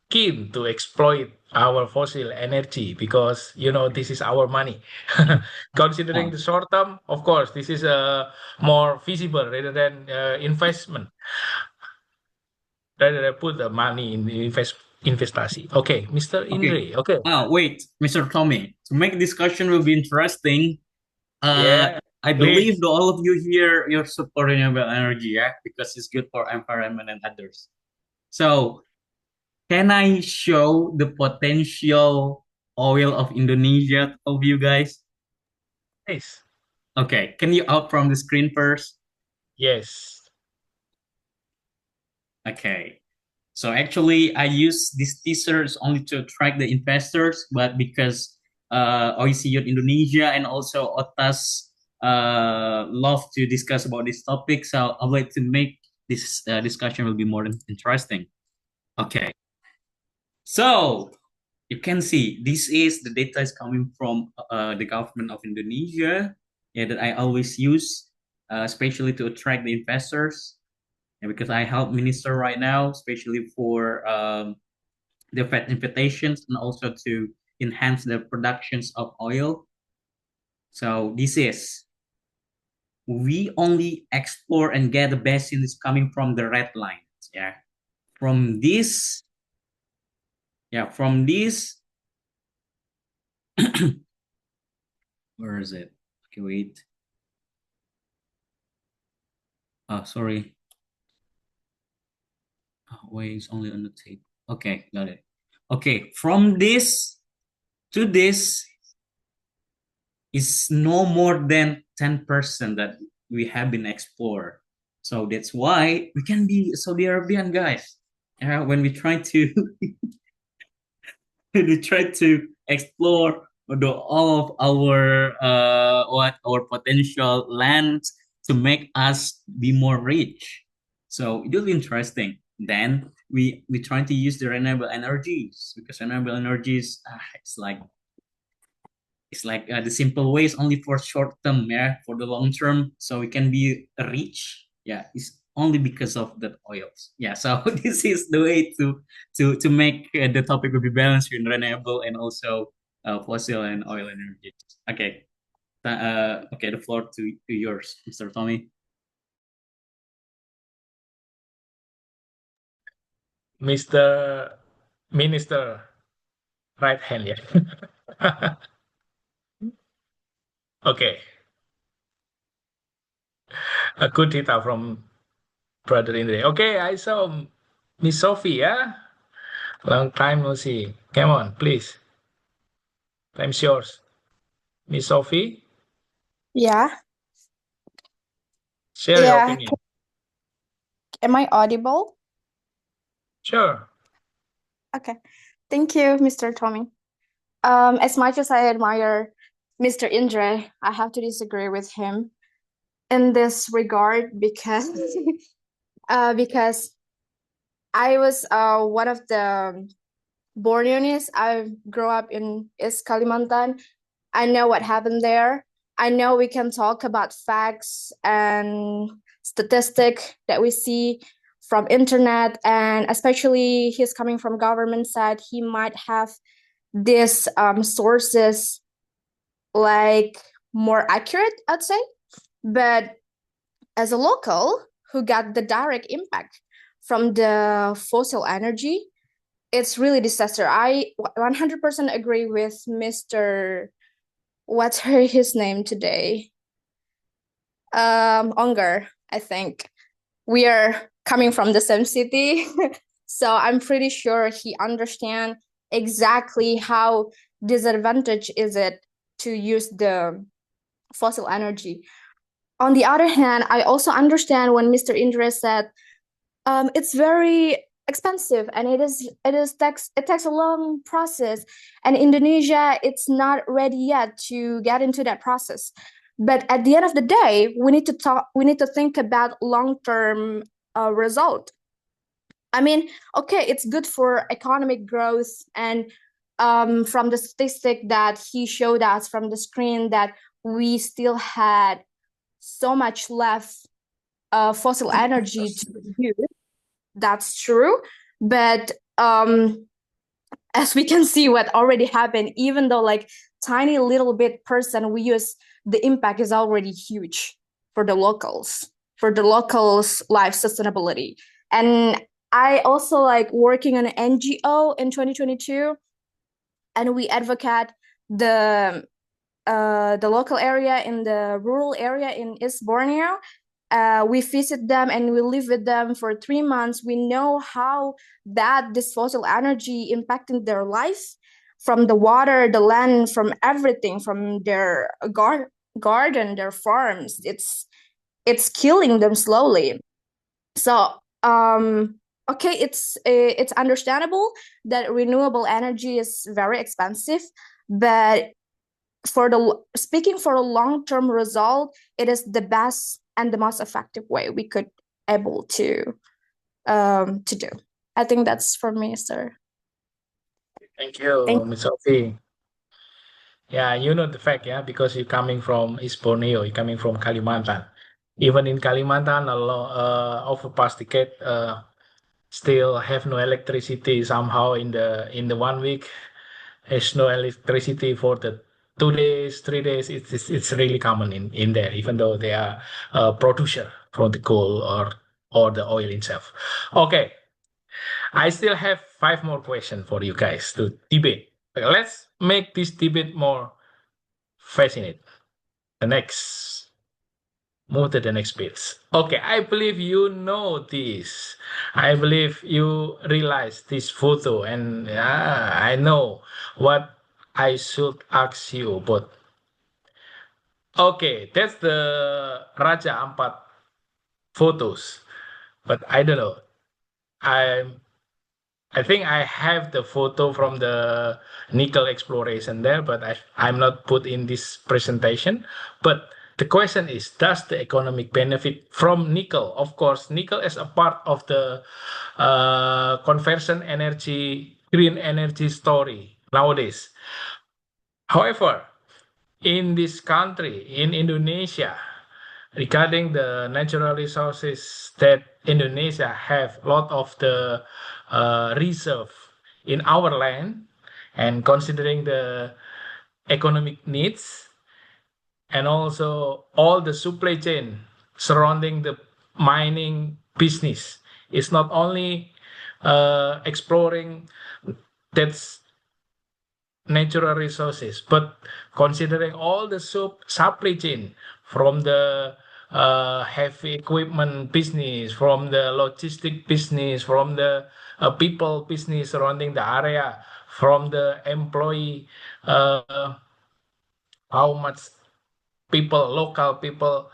keen to exploit our fossil energy because this is our money. Considering the short term, of course, this is more feasible rather than investment, rather than put the money in the investasi. Okay, Mr. Okay. Indri. Okay. Wait, Mr. Tommy. To make discussion will be interesting, Yeah, I believe please. that all of you here you're support renewable energy, yeah, because it's good for environment and others. So, can I show the potential oil of Indonesia of you guys? Please. Okay, can you out from the screen first? Yes. Okay. So actually, I use these teasers only to attract the investors, but because OECU Indonesia and also OTAS love to discuss about this topic. So I'd like to make this discussion will be more interesting. Okay. So you can see this is the data is coming from the government of Indonesia. Yeah, that I always use, especially to attract the investors. And because I help minister right now, especially for the invitations and also to enhance the productions of oil. So this is we only explore and get the basin is coming from the red lines. Yeah, from this. Yeah, from this. Where is it? Okay, wait. Oh, sorry. Oh, wait, it's only on the tape. Okay, got it. Okay, from this to this is no more than 10% that we have been explored. So that's why we can be Saudi Arabian guys. When we try to we try to explore all of our what our potential lands to make us be more rich. So it will be interesting. Then we try to use the renewable energies because renewable energies it's like the simple way is only for short term, yeah. For the long term, so we can be rich, yeah. It's only because of the oils, yeah. So this is the way to make the topic will be balanced in renewable and also fossil and oil energy. Okay, okay. The floor to yours, Mr. Tommy. Mr. Minister, right hand, yeah. Okay. A good data from Brother Indre. Okay, I saw Miss Sophie, yeah? Long time no see. Come on, please. Time's yours. Miss Sophie, Yeah, share your yeah. opinion. Am I audible? Sure. Okay. Thank you, Mr. Tommy. As much as I admire Mr. Indre, I have to disagree with him in this regard because because I was one of the Borneonis. I grew up in East Kalimantan. I know what happened there. I know we can talk about facts and statistic that we see from internet, and especially he's coming from government side, he might have these sources like more accurate, I'd say. But as a local who got the direct impact from the fossil energy, it's really disaster. I 100% agree with Mr. What's his name today? Onger, I think. We are coming from the same city, so I'm pretty sure he understand exactly how disadvantage is it to use the fossil energy. On the other hand, I also understand when Mr. Indra said it's very expensive and it takes a long process, and Indonesia it's not ready yet to get into that process. But at the end of the day, we need to think about long-term result. I mean, okay, it's good for economic growth, and from the statistic that he showed us from the screen that we still had so much left fossil energy to use. That's true. But as we can see what already happened, even though like tiny little bit percent we use, the impact is already huge for the locals life sustainability. And I also like working on an NGO in 2022, and we advocate the local area in the rural area in East Borneo. We visit them and we live with them for 3 months. We know how that this fossil energy impacting their life, from the water, the land, from everything, from their garden, their farms. It's killing them slowly. So okay, it's understandable that renewable energy is very expensive, but speaking for a long-term result, it is the best and the most effective way we could able to do. I think that's for me, sir. Thank you, Ms. Sophie. Yeah, you know the fact, yeah, because you're coming from East Borneo, you're coming from Kalimantan. Even in Kalimantan, a lot over past decade, still have no electricity somehow in the 1 week. There's no electricity for the 2 days, 3 days. It's really common in there, even though they are a producer from the coal or the oil itself. Okay, I still have 5 more questions for you guys to debate. Let's make this debate more fascinating. The next, move to the next bit. Okay, I believe you know this. I believe you realize this photo, and I know what I should ask you. But okay, that's the Raja Ampat photos. But I don't know. I think I have the photo from the nickel exploration there, but I'm not put in this presentation. But the question is, does the economic benefit from nickel? Of course, nickel is a part of the conversion energy, green energy story nowadays. However, in this country, in Indonesia, regarding the natural resources that Indonesia have, a lot of the reserve in our land, and considering the economic needs and also all the supply chain surrounding the mining business, it's not only exploring that's natural resources, but considering all the supply chain from the heavy equipment business, from the logistic business, from the people business surrounding the area, from the employee, how much people, local people,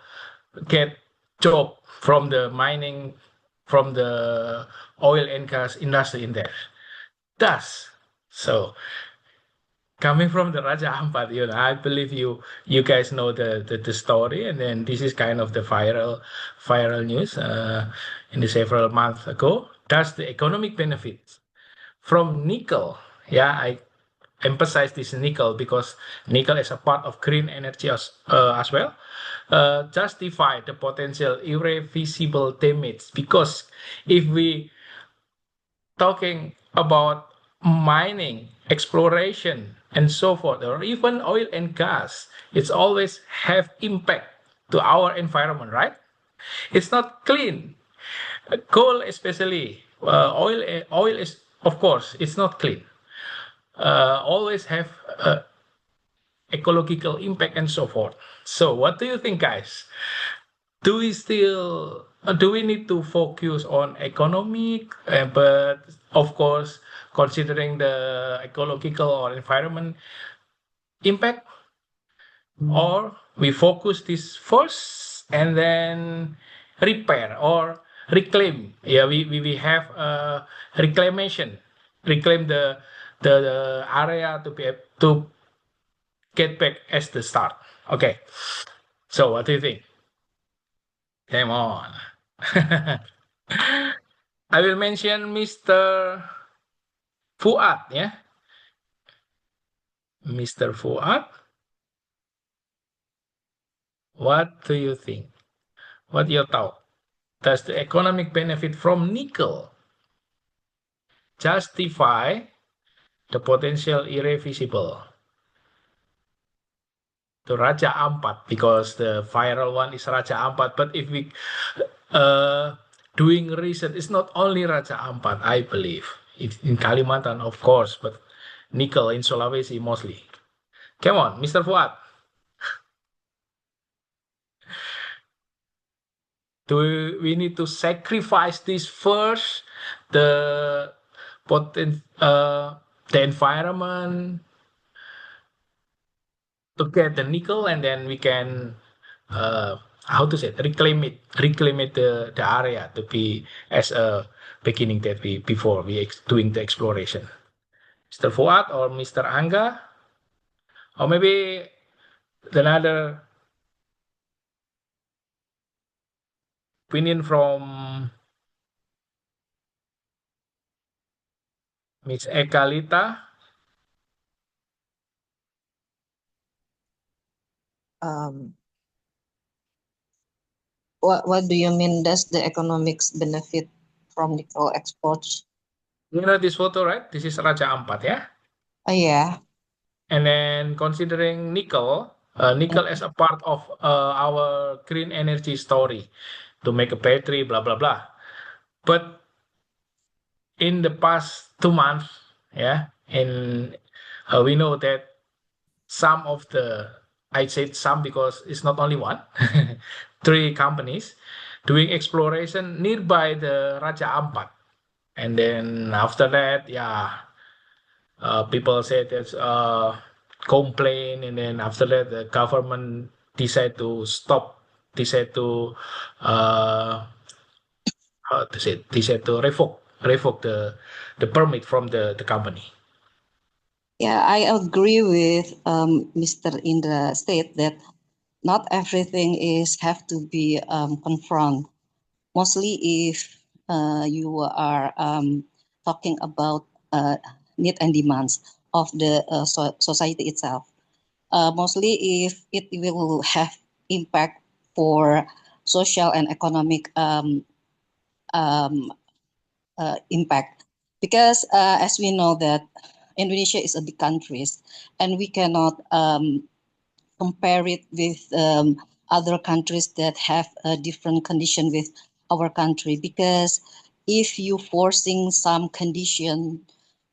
get job from the mining, from the oil and gas industry in there. Thus, so coming from the Raja Ampat, I believe you guys know the story, and then this is kind of the viral news in the several months ago. Does the economic benefits from nickel? Yeah, I emphasize this nickel because nickel is a part of green energy as well. Justify the potential irreversible damage, because if we talking about mining, exploration, and so forth, or even oil and gas, it's always have impact to our environment, right? It's not clean. Coal, especially, oil is, of course, it's not clean. Always have ecological impact and so forth. So, what do you think, guys? Do we need to focus on economic, but of course considering the ecological or environment impact, or we focus this first and then repair or reclaim? Yeah, we have reclamation, reclaim the area to to get back as the start. Okay, so what do you think? Come on. I will mention Mr. Fuad, yeah. Mr. Fuad, what do you think? What your thought? Does the economic benefit from nickel justify the potential irreversible to Raja Ampat? Because the viral one is Raja Ampat, but if we doing research, it's not only Raja Ampat, I believe. It's in Kalimantan, of course, but nickel in Sulawesi mostly. Come on, Mr. Fuad. Do we need to sacrifice this first, the the environment to get the nickel, and then we can how to say it, reclaim it the area to be as a beginning that we before we doing the exploration. Mr. Fuad or Mr. Angga, or maybe Another opinion from Miss Ekalita. What do you mean? Does the economics benefit from nickel exports? You know this photo, right? This is Raja Ampat, yeah? Yeah. And then considering nickel, nickel as a part of our green energy story to make a battery, blah, blah, blah. But in the past 2 months, yeah, we know that some of the, I said some because it's not only one, 3 companies doing exploration nearby the Raja Ampat. And then after that, yeah, people said there's complain, and then after that, the government decide to stop, decide to how to say, decide to revoke the permit from the company. Yeah, I agree with Mr. Indra state that not everything is have to be confront. Mostly if you are talking about need and demands of the society itself. Mostly if it will have impact for social and economic impact, because as we know that Indonesia is a big country and we cannot compare it with other countries that have a different condition with our country, because if you forcing some condition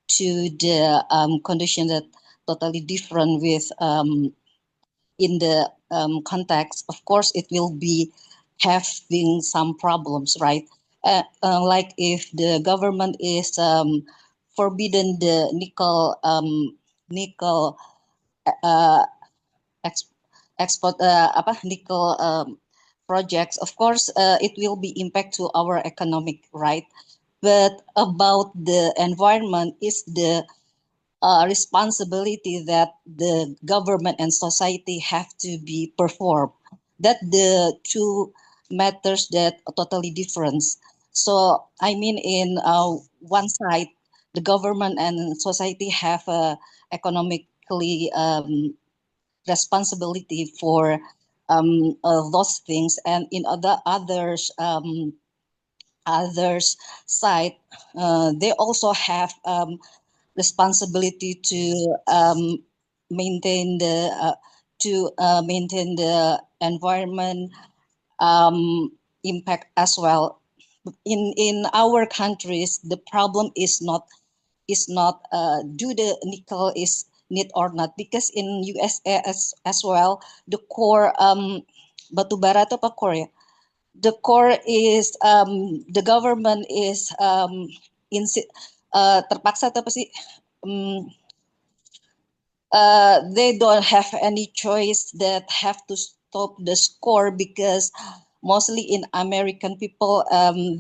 to the condition that totally different with in the context, of course it will be having some problems, right? Like if the government is forbidden the nickel export nickel projects, of course it will be impact to our economic, right? But about the environment is the responsibility that the government and society have to be performed. That the two matters that are totally different. So I mean, in one side, the government and society have a economically responsibility for those things, and in others side, they also have responsibility to maintain the maintain the environment impact as well. In our countries, the problem is not do the nickel is need or not, because in USA as well, the core batu bara atau apa core ya? The core is the government is terpaksa atau apa sih? They don't have any choice that have to stop the score, because mostly in American people,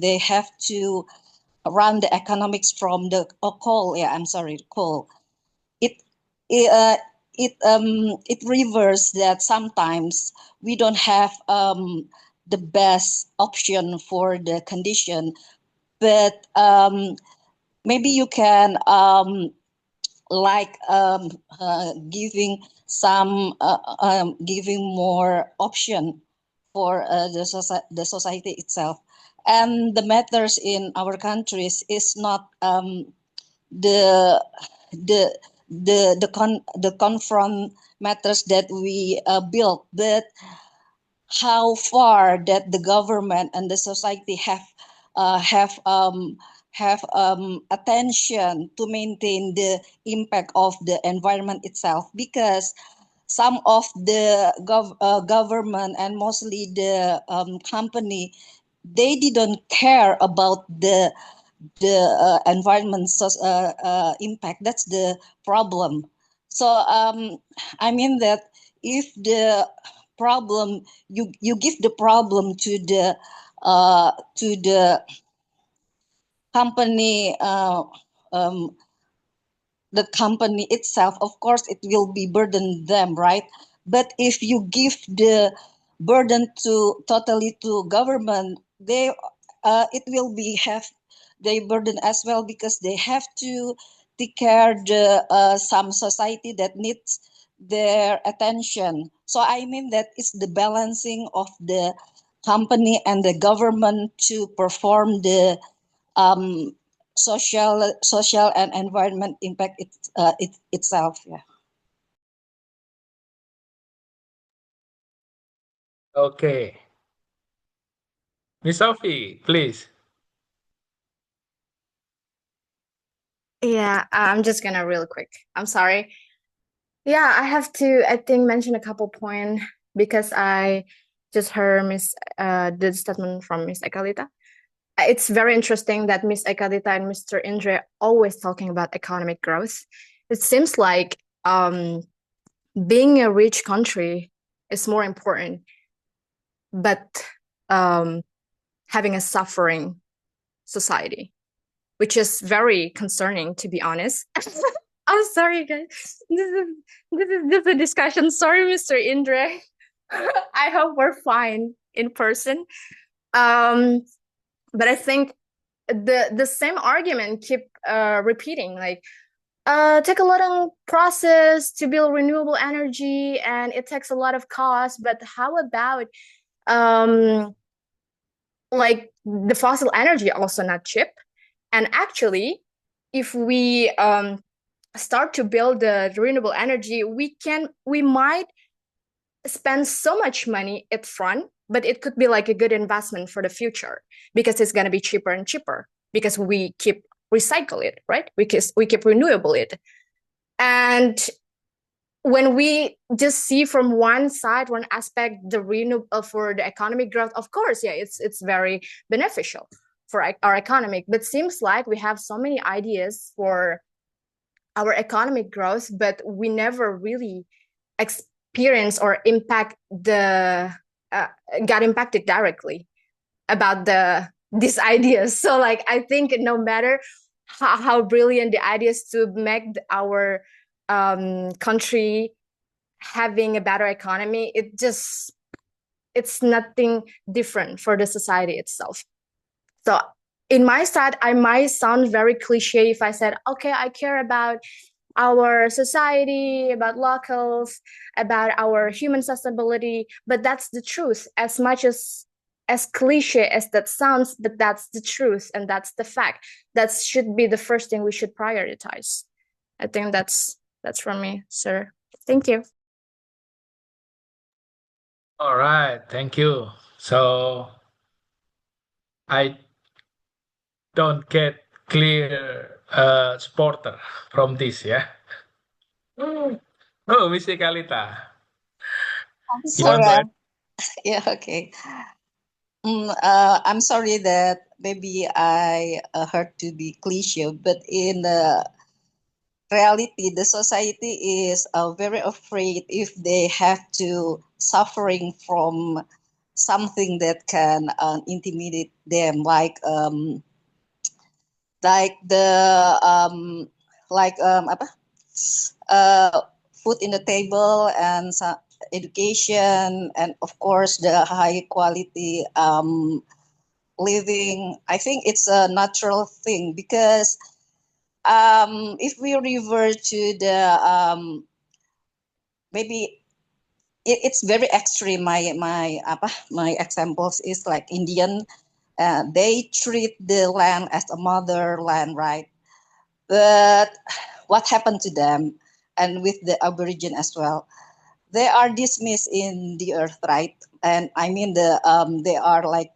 they have to run the economics from the coal. Yeah, I'm sorry, coal. It it reverse that sometimes we don't have the best option for the condition, but maybe you can like giving some giving more option for the society itself. And the matters in our countries is not the the the confront matters that we built, but how far that the government and the society have attention to maintain the impact of the environment itself, because some of the government and mostly the company, they didn't care about the environment impact. That's the problem. So I mean that if the problem, you give the problem to the company, the company itself, of course it will be burden them, right? But if you give the burden to totally to government, it will be have they burden as well, because they have to take care the some society that needs their attention. So I mean that it's the balancing of the company and the government to perform the um, social and environment impact itself. Yeah. Okay. Miss Sophie, please. Yeah, I'm just gonna real quick. I'm sorry. Yeah, I have to, I think, mention a couple points because I just heard the statement from Miss Ekalita. It's very interesting that Miss Ekalita and Mr. Indra always talking about economic growth. It seems like being a rich country is more important, but having a suffering society, which is very concerning, to be honest. I'm sorry, guys. This is a discussion. Sorry, Mr. Indra. I hope we're fine in person. But I think the same argument keep repeating, like take a lot of process to build renewable energy, and it takes a lot of cost. But how about like the fossil energy also not cheap? And actually, if we start to build the renewable energy, we might spend so much money up front, but it could be like a good investment for the future because it's going to be cheaper and cheaper because we keep recycle it, right? We keep renewable it. And when we just see from one side, one aspect, the renewable for the economic growth, of course, yeah, it's very beneficial for our economic, but seems like we have so many ideas for our economic growth, but we never really experience or impact got impacted directly about these ideas. So like I think no matter how brilliant the ideas to make our country having a better economy, it's nothing different for the society itself. So in my side, I might sound very cliche if I said, okay, I care about our society, about locals, about our human sustainability, but that's the truth. As much as cliche as that sounds, but that's the truth and that's the fact. That should be the first thing we should prioritize. I think that's from me, sir. Thank you. All right, thank you. So I don't get clear supporter from this, yeah. Oh, Miss Ekalita, I'm you want sorry. to? Yeah, okay. I'm sorry that maybe I heard to be cliche, but in reality, the society is very afraid if they have to suffering from something that can intimidate them, like the apa food in the table and education, and of course the high quality living. I think it's a natural thing because if we revert to the maybe it's very extreme. My examples is like Indian. They treat the land as a motherland, right? But what happened to them, and with the Aborigine as well? They are dismissed in the earth, right? And I mean they are like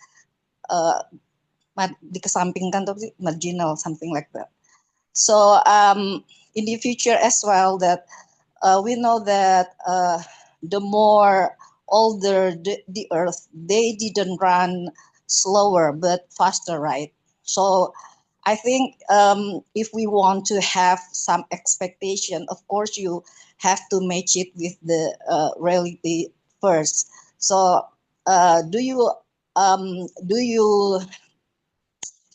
dikesampingkan tuh marginal, something like that. So in the future as well, that we know that the more older the earth, they didn't run slower but faster, right? So I think if we want to have some expectation, of course you have to match it with the reality first. So do you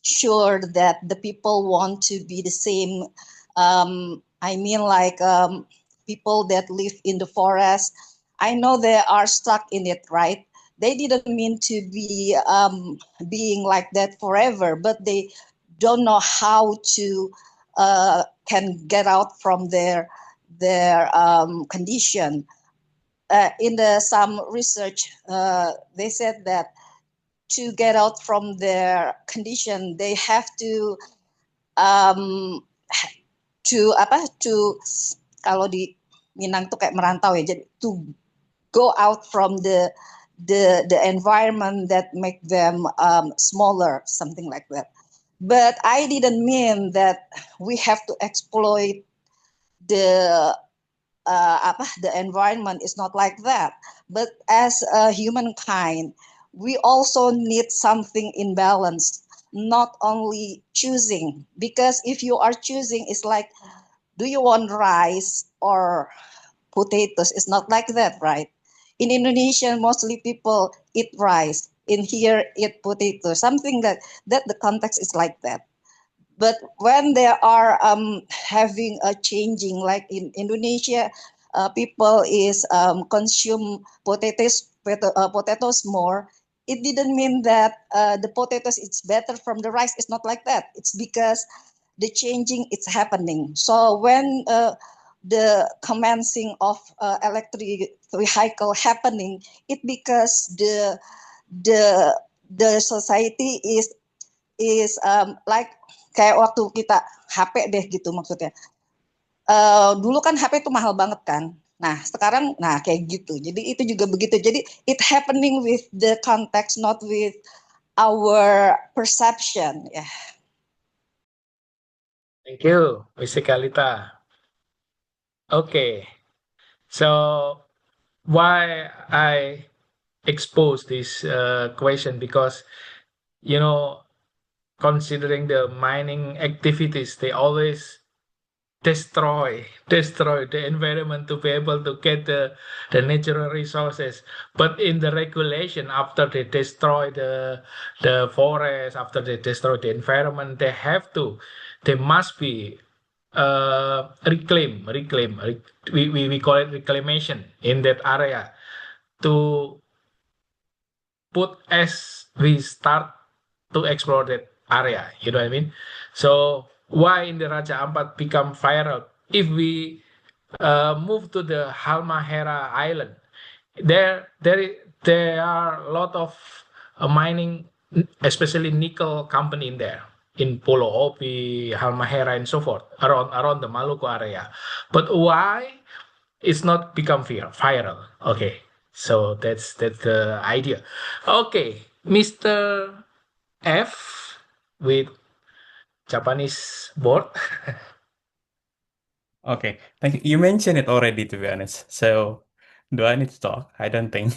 sure that the people want to be the same? I mean, like people that live in the forest. I know they are stuck in it, right? They didn't mean to be being like that forever, but they don't know how to can get out from their condition. In some research, they said that to get out from their condition, they have um, to kalau di Minang tuh kayak merantau ya, jadi to go out from the environment that make them smaller, something like that. But I didn't mean that we have to exploit the the environment. Is not like that. But as a humankind, we also need something in balance, not only choosing. Because if you are choosing, it's like, do you want rice or potatoes? It's not like that, right? In Indonesia, mostly people eat rice. In here, eat potato. Something that the context is like that. But when they are having a changing, like in Indonesia, people is consume potatoes more. It didn't mean that the potatoes is better from the rice. It's not like that. It's because the changing is happening. So when the commencing of electric vehicle happening, it because the the society is like kayak waktu kita HP deh gitu maksudnya. Dulu kan HP itu mahal banget kan. Nah, sekarang kayak gitu. Jadi itu juga begitu. Jadi it happening with the context, not with our perception. Yeah. Thank you, Mr. Kalita. Okay, so why I expose this question, because considering the mining activities, they always destroy the environment to be able to get the natural resources. But in the regulation, after they destroy the forest, after they destroy the environment, they must be we call it reclamation in that area, to put as we start to explore that area. You know what I mean? So why in the Raja Ampat become viral? If we move to the Halmahera Island, there are a lot of mining, especially nickel company in there, in Pulau Opi, Halmahera, and so forth, around the Maluku area. But why it's not become viral? Okay, so that's the idea. Okay, Mr. F with Japanese board. Okay, thank you. You mentioned it already, to be honest. So, do I need to talk? I don't think.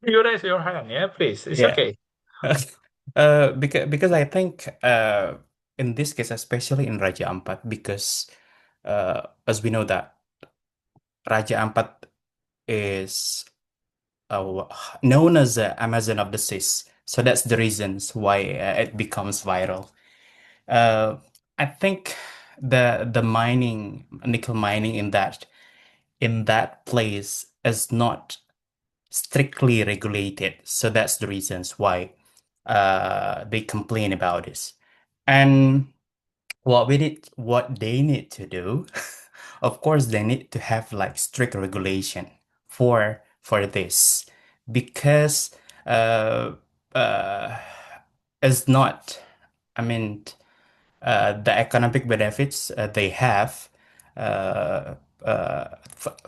You raise your hand, yeah, please. It's Yeah. okay. Because I think in this case, especially in Raja Ampat, because as we know that Raja Ampat is known as the Amazon of the seas, so that's the reasons why it becomes viral. I think the mining, nickel mining in that place is not strictly regulated, so that's the reasons why they complain about this. And what they need to do, of course, they need to have like strict regulation for this, because uh, uh, it's not, I mean, the economic benefits they have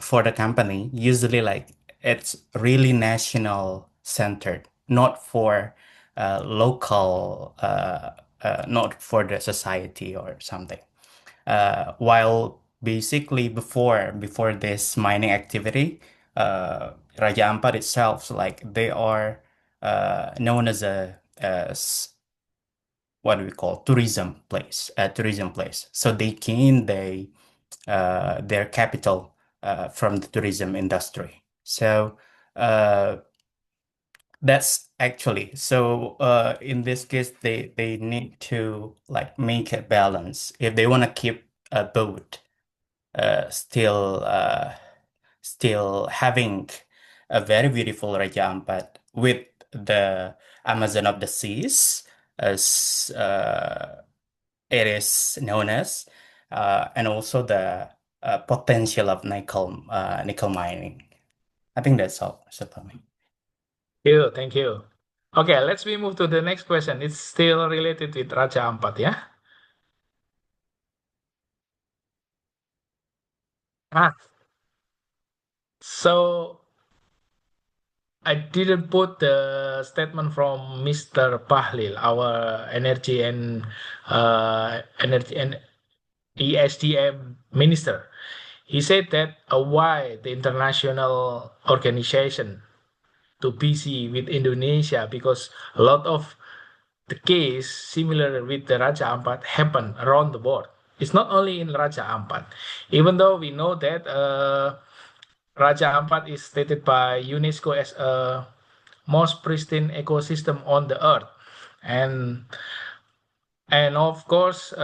for the company, usually like it's really national centered, not for local, not for the society or something. While basically before this mining activity, Raja Ampat itself, like they are known as as what do we call tourism place. So they gain their capital from the tourism industry. So that's actually, so in this case they need to like make a balance if they want to keep a boat still still having a very beautiful Raja Ampat with the Amazon of the Seas, as it is known as, and also the potential of nickel mining. I think that's all, Mr. Tommy. Thank you. Okay, let's move to the next question. It's still related with Raja Ampat, yeah? So I didn't put the statement from Mr. Bahlil, our energy and ESDM minister. He said that why the international organization too busy with Indonesia, because a lot of the case similar with the Raja Ampat happen around the world. It's not only in Raja Ampat, even though we know that Raja Ampat is stated by UNESCO as a most pristine ecosystem on the earth, and of course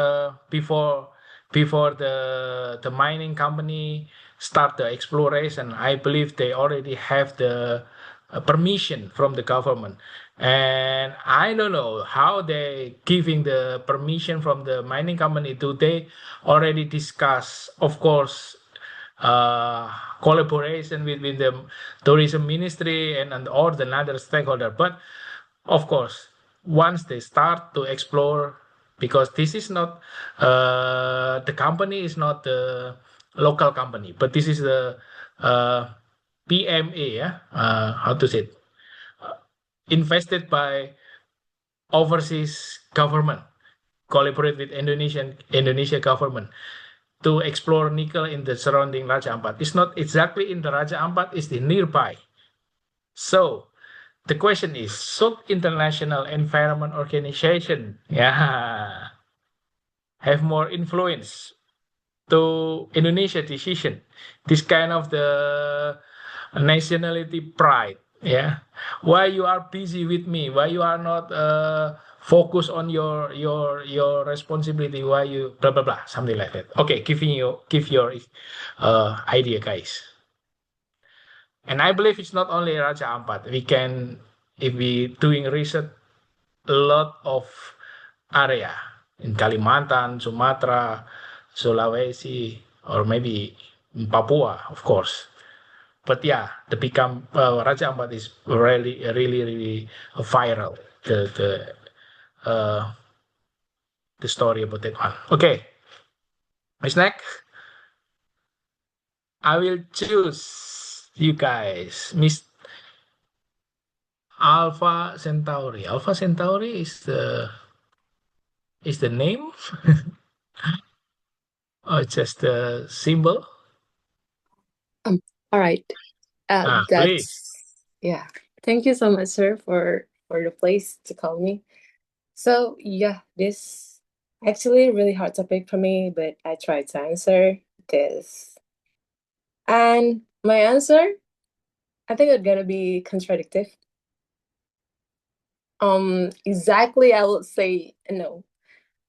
before the mining company start the exploration, I believe they already have the permission from the government, and I don't know how they giving the permission from the mining company. Do they already discuss, of course, collaboration with the tourism ministry and all the other stakeholder? But of course, once they start to explore, because this is not the company is not the local company, but this is the PMA, yeah, how to say it, invested by overseas government, collaborate with Indonesia government to explore nickel in the surrounding Raja Ampat. It's not exactly in the Raja Ampat, it's the nearby. So the question is, should International Environment Organization, yeah, have more influence to Indonesia decision? This kind of the nationality pride, yeah. Why you are busy with me? Why you are not focus on your responsibility? Why you blah blah blah, something like that? Okay, give your idea, guys. And I believe it's not only Raja Ampat. We can, if we doing research, a lot of area in Kalimantan, Sumatra, Sulawesi, or maybe in Papua, of course. But yeah, Raja Ampat is really viral. The story about that one. Okay, next, I will choose you guys, Miss Alpha Centauri. Alpha Centauri is the name, or just the symbol? All right. Please. Yeah. Thank you so much, sir, for the place to call me. So yeah, this actually a really hard topic for me, but I tried to answer this. And my answer, I think it's gonna be contradictive. Exactly, I would say no.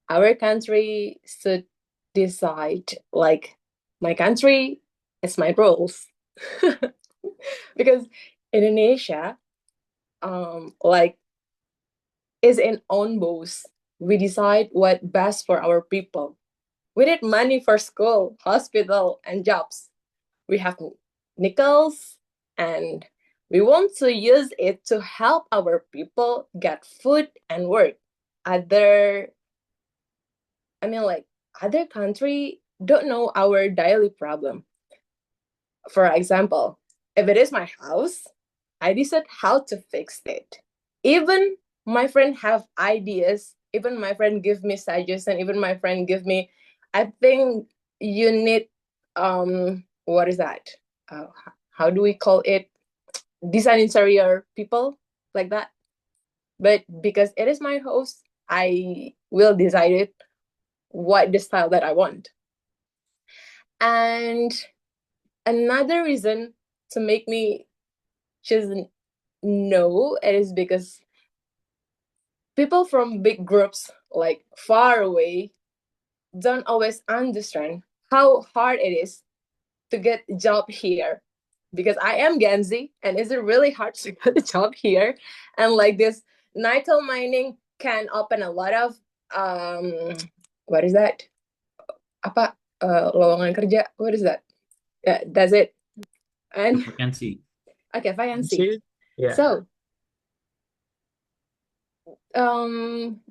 Our country should decide, like, my country is my rules. Because Indonesia, like, is in own boss. We decide what best for our people. We need money for school, hospital, and jobs. We have nickels, and we want to use it to help our people get food and work. Other other country don't know our daily problem. For example, if it is my house, I decide how to fix it. Even my friend have ideas, even my friend give me suggestion, even my friend give me, I think you need what is that? How do we call it? Design interior people, like that. But because it is my house, I will decide it what the style that I want. And another reason to make me choose no, it is because people from big groups, like far away, don't always understand how hard it is to get a job here. because I am Gen Z and it's really hard to get a job here. And like this nickel mining can open a lot of what is that? Apa lowongan kerja? What is that? Yeah, that's it. And Vacancy. okay, vacancy. Yeah. So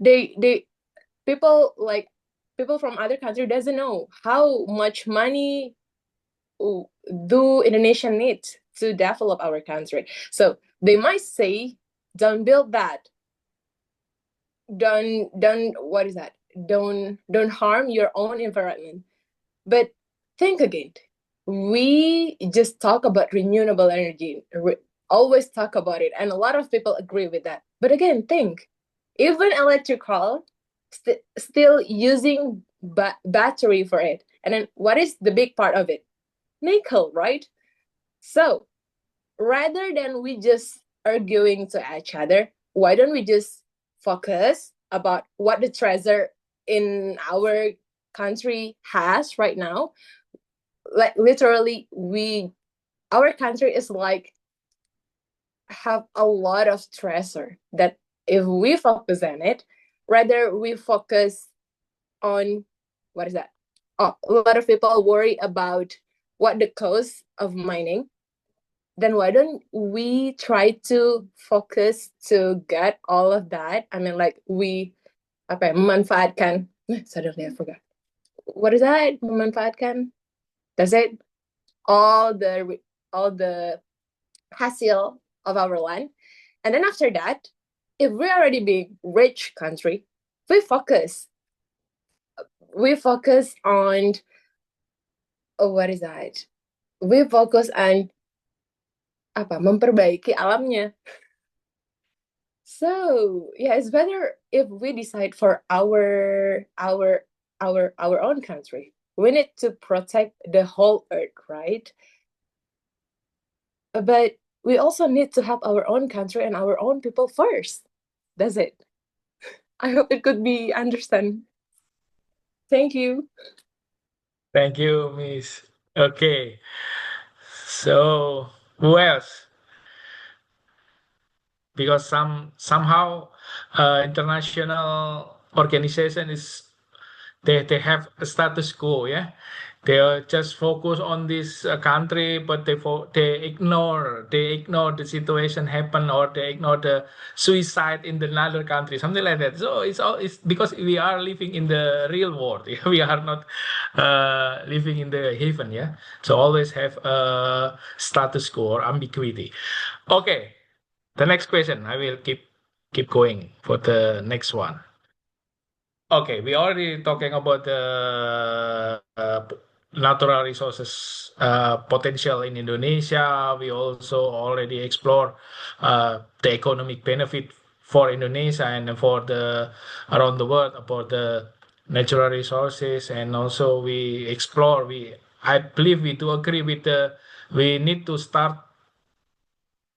they people from other country doesn't know how much money do Indonesia need to develop our country. So they might say, don't build that. Don't what is that? Don't harm your own environment. But think again. We just talk about renewable energy, always talk about it, and a lot of people agree with that. But again, think, even electrical still using battery for it. And then what is the big part of it? Nickel, right? So rather than we just arguing to each other, why don't we just focus about what the treasure in our country has right now? Like literally, our country is like have a lot of treasure that if we focus on it, rather we focus on what is that? Oh, a lot of people worry about what the cost of mining. Then why don't we try to focus to get all of that? I mean, like we memanfaatkan. Suddenly I forgot. What is that? Memanfaatkan. That's it. All the hasil of our land, and then after that, if we're already being rich country, we focus on what is that? We focus on memperbaiki alamnya. So yeah, it's better if we decide for our own country. We need to protect the whole earth, right? But we also need to help our own country and our own people first. That's it. I hope it could be understood. Thank you. Thank you, Miss. Okay. So who else? Because somehow international organization is they have a status quo, yeah. They are just focus on this country, but they ignore the situation happen, or they ignore the suicide in the another country, something like that. So it's because we are living in the real world. We are not living in the heaven, yeah. So always have a status quo or ambiguity. Okay, the next question. I will keep going for the next one. Okay, we already talking about the natural resources potential in Indonesia. We also already explore the economic benefit for Indonesia and for the around the world about the natural resources, and also we explore. I believe we do agree with we need to start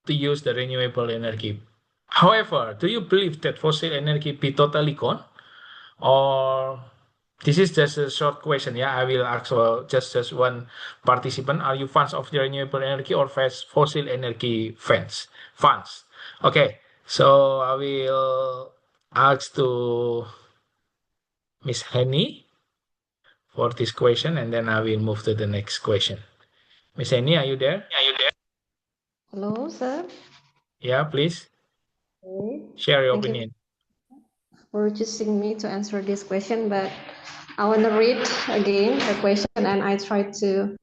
to use the renewable energy. However, do you believe that fossil energy be totally gone? Or this is just a short question. Yeah, I will ask just one participant. Are you fans of the renewable energy or fossil energy fans? Fans. Okay, so I will ask to Miss Henny for this question, and then I will move to the next question. Miss Henny, are you there? Hello, sir. Yeah, please Okay. share your Thank you opinion. for choosing me to answer this question, but I want to read again the question and I try to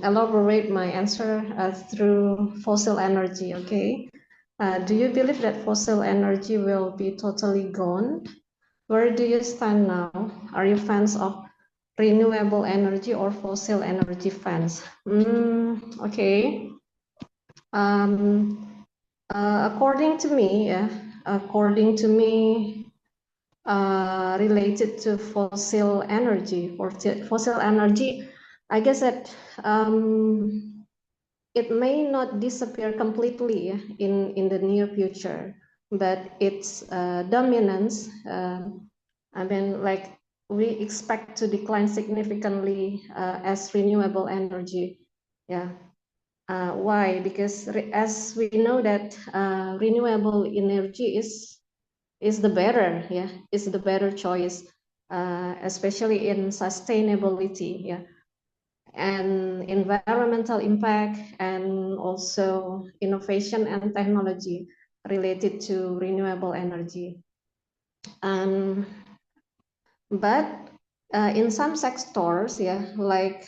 elaborate my answer through fossil energy, okay? Do you believe that fossil energy will be totally gone? Where do you stand now? Are you fans of renewable energy or fossil energy fans? Okay. According to me, related to fossil energy, I guess that it may not disappear completely in the near future, but its dominance, I mean, like we expect to decline significantly as renewable energy. Yeah. Why? Because as we know that renewable energy is the better, yeah, is the better choice, especially in sustainability, yeah, and environmental impact, and also innovation and technology related to renewable energy. But in some sectors, yeah, like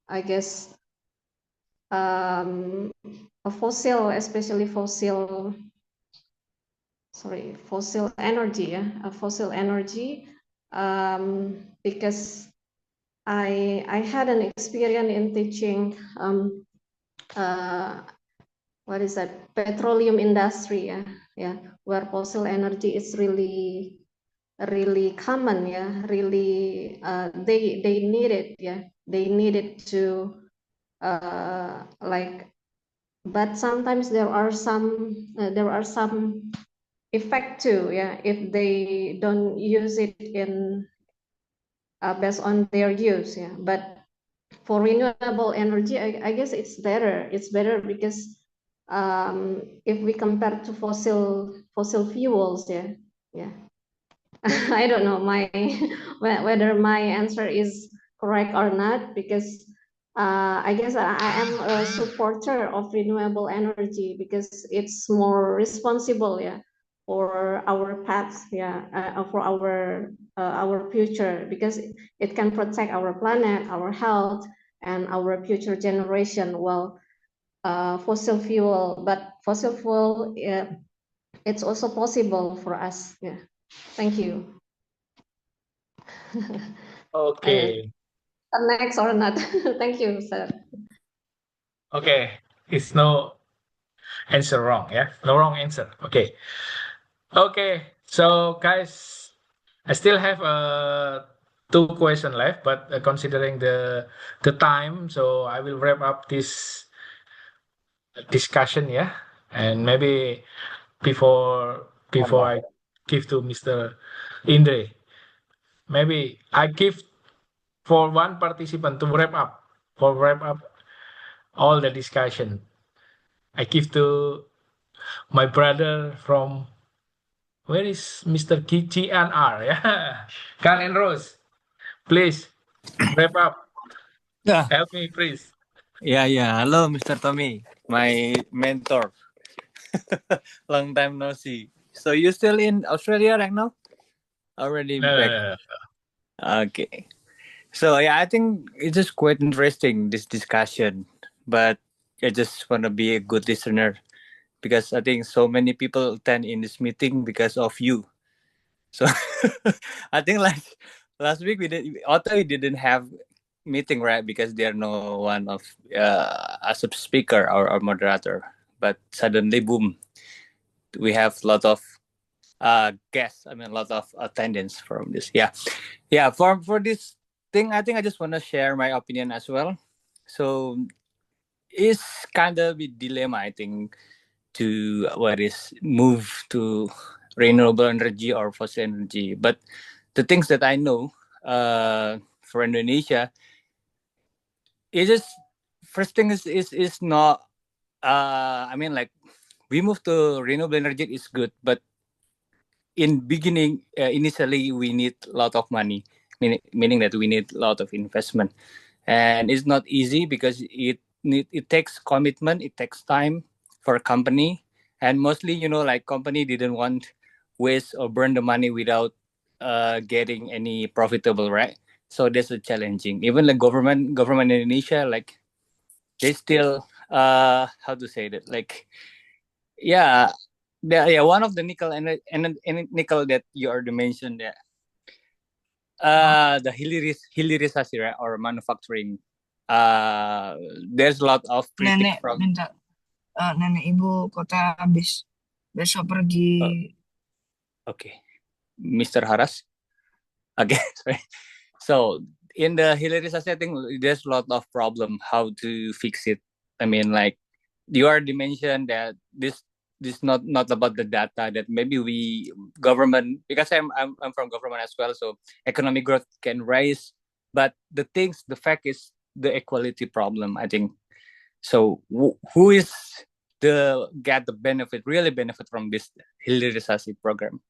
I guess a fossil, especially fossil energy, yeah, fossil energy, because I had an experience in teaching what is that, petroleum industry, yeah, yeah, where fossil energy is really common, yeah, really they need it, yeah, they need it to like, but sometimes there are some effect too, yeah, if they don't use it in based on their use, yeah. But for renewable energy, I guess it's better. It's better because if we compare to fossil fuels, yeah, yeah. I don't know whether my answer is correct or not, because I guess I am a supporter of renewable energy because it's more responsible, yeah, for our path, yeah, for our future, because it can protect our planet, our health, and our future generation. Well, fossil fuel, it's also possible for us. Yeah. Thank you. Okay. Next or not? Thank you, sir. Okay. It's no answer wrong, yeah? No wrong answer. Okay. Okay. So guys, I still have two questions left, but considering the time, so I will wrap up this discussion, yeah? And maybe before I give to Mr. Indre, maybe I give for one participant to wrap up all the discussion. I give to my brother from where is Mr. KTNR? Yeah, Kang and Rose, please wrap up. Yeah, Help me, please. yeah. Hello, Mr. Tommy, my mentor. Long time no see. So you still in Australia right now? Already back. No. Okay. So yeah, I think it's just quite interesting this discussion, but I just want to be a good listener because I think so many people attend in this meeting because of you. So I think like last week although we didn't have meeting, right, because they're no one of as a speaker or moderator, but suddenly boom, we have a lot of guests. I mean, a lot of attendance from this. Yeah. For this thing, I think I just want to share my opinion as well. So it's kind of a dilemma, I think, to what is move to renewable energy or fossil energy. But the things that I know for Indonesia, it just first thing is not. I mean, like we move to renewable energy is good, but in beginning initially we need a lot of money, meaning that we need a lot of investment, and it's not easy because it takes commitment, it takes time for a company, and mostly like company didn't want waste or burn the money without getting any profitable, right? So that's a challenging. Even the government in Indonesia, like they still how to say that, like yeah, one of the nickel and nickel that you already mentioned, the hilirisasi, right, or manufacturing. There's a lot of critic Nenek from. minta nenek ibu kota habis besok pergi. Okay, Mr. Haras. Okay, sorry. So in the hilirisasi, I think there's a lot of problem how to fix it. I mean, like you already mentioned that this not about the data, that maybe we government, because I'm from government as well, so economic growth can rise, but the fact is the equality problem, I think. So who is get the benefit, really benefit from this hilirisasi program?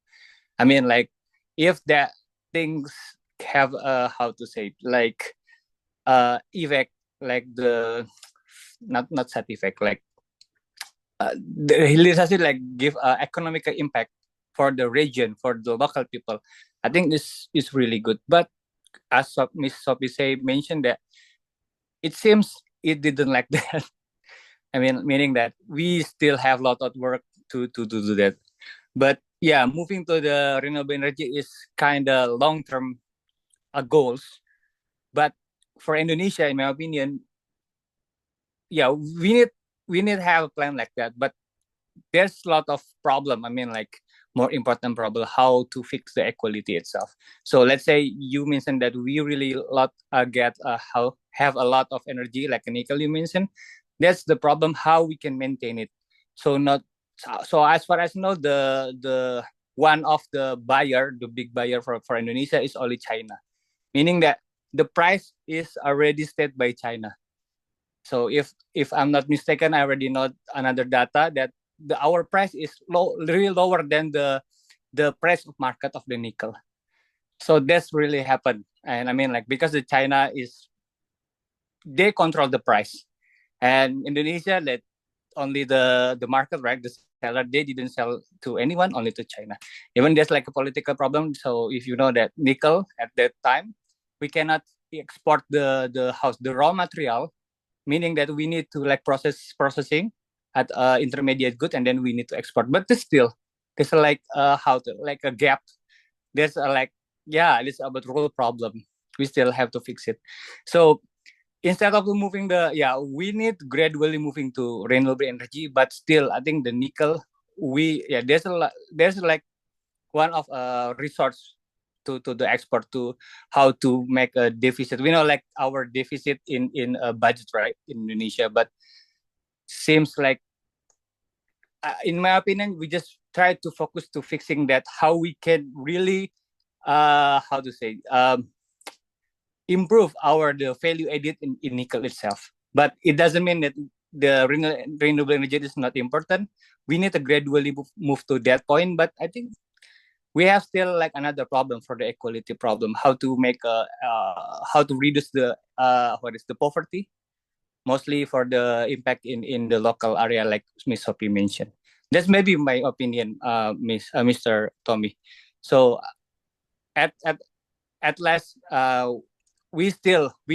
I mean, like, if that things have how to say, like effect, like the not side effect, like the hilirisasi like give economical impact for the region, for the local people. I think this is really good. But as Miss Sophie mentioned that it seems it didn't like that. I mean, meaning that we still have a lot of work to do that. But yeah, moving to the renewable energy is kind of long-term goals. But for Indonesia, in my opinion, yeah, we need to have a plan like that. But there's a lot of problem. I mean, like, more important problem, how to fix the equality itself. So let's say you mentioned that we really how have a lot of energy, like nickel you mentioned. That's the problem, how we can maintain it. So not so as far as I know, the one of the big buyer for Indonesia is only China, meaning that the price is already set by China. So if I'm not mistaken, I already know another data that our price is really lower than the price of market of the nickel. So that's really happened. And I mean, like, because the China they control the price, and Indonesia that only the market, right? The seller, they didn't sell to anyone, only to China. Even there's like a political problem. So if you know that nickel at that time, we cannot export the raw material, meaning that we need to like processing at intermediate good, and then we need to export. But there's like how to like a gap. There's like, yeah, it's about rule problem. We still have to fix it. So instead of moving we need gradually moving to renewable energy, but still I think the nickel, there's like one of resource to the export, to how to make a deficit. We know like our deficit in a budget, right, in Indonesia, but seems like in my opinion, we just try to focus to fixing that, how we can really how to say improve the value added in nickel itself. But it doesn't mean that the renewable energy is not important. We need to gradually move to that point. But I think we have still like another problem for the equality problem, how to make how to reduce the the poverty, mostly for the impact in the local area, like Miss Sophie mentioned. That's maybe my opinion, Mr. Tommy. So at last, we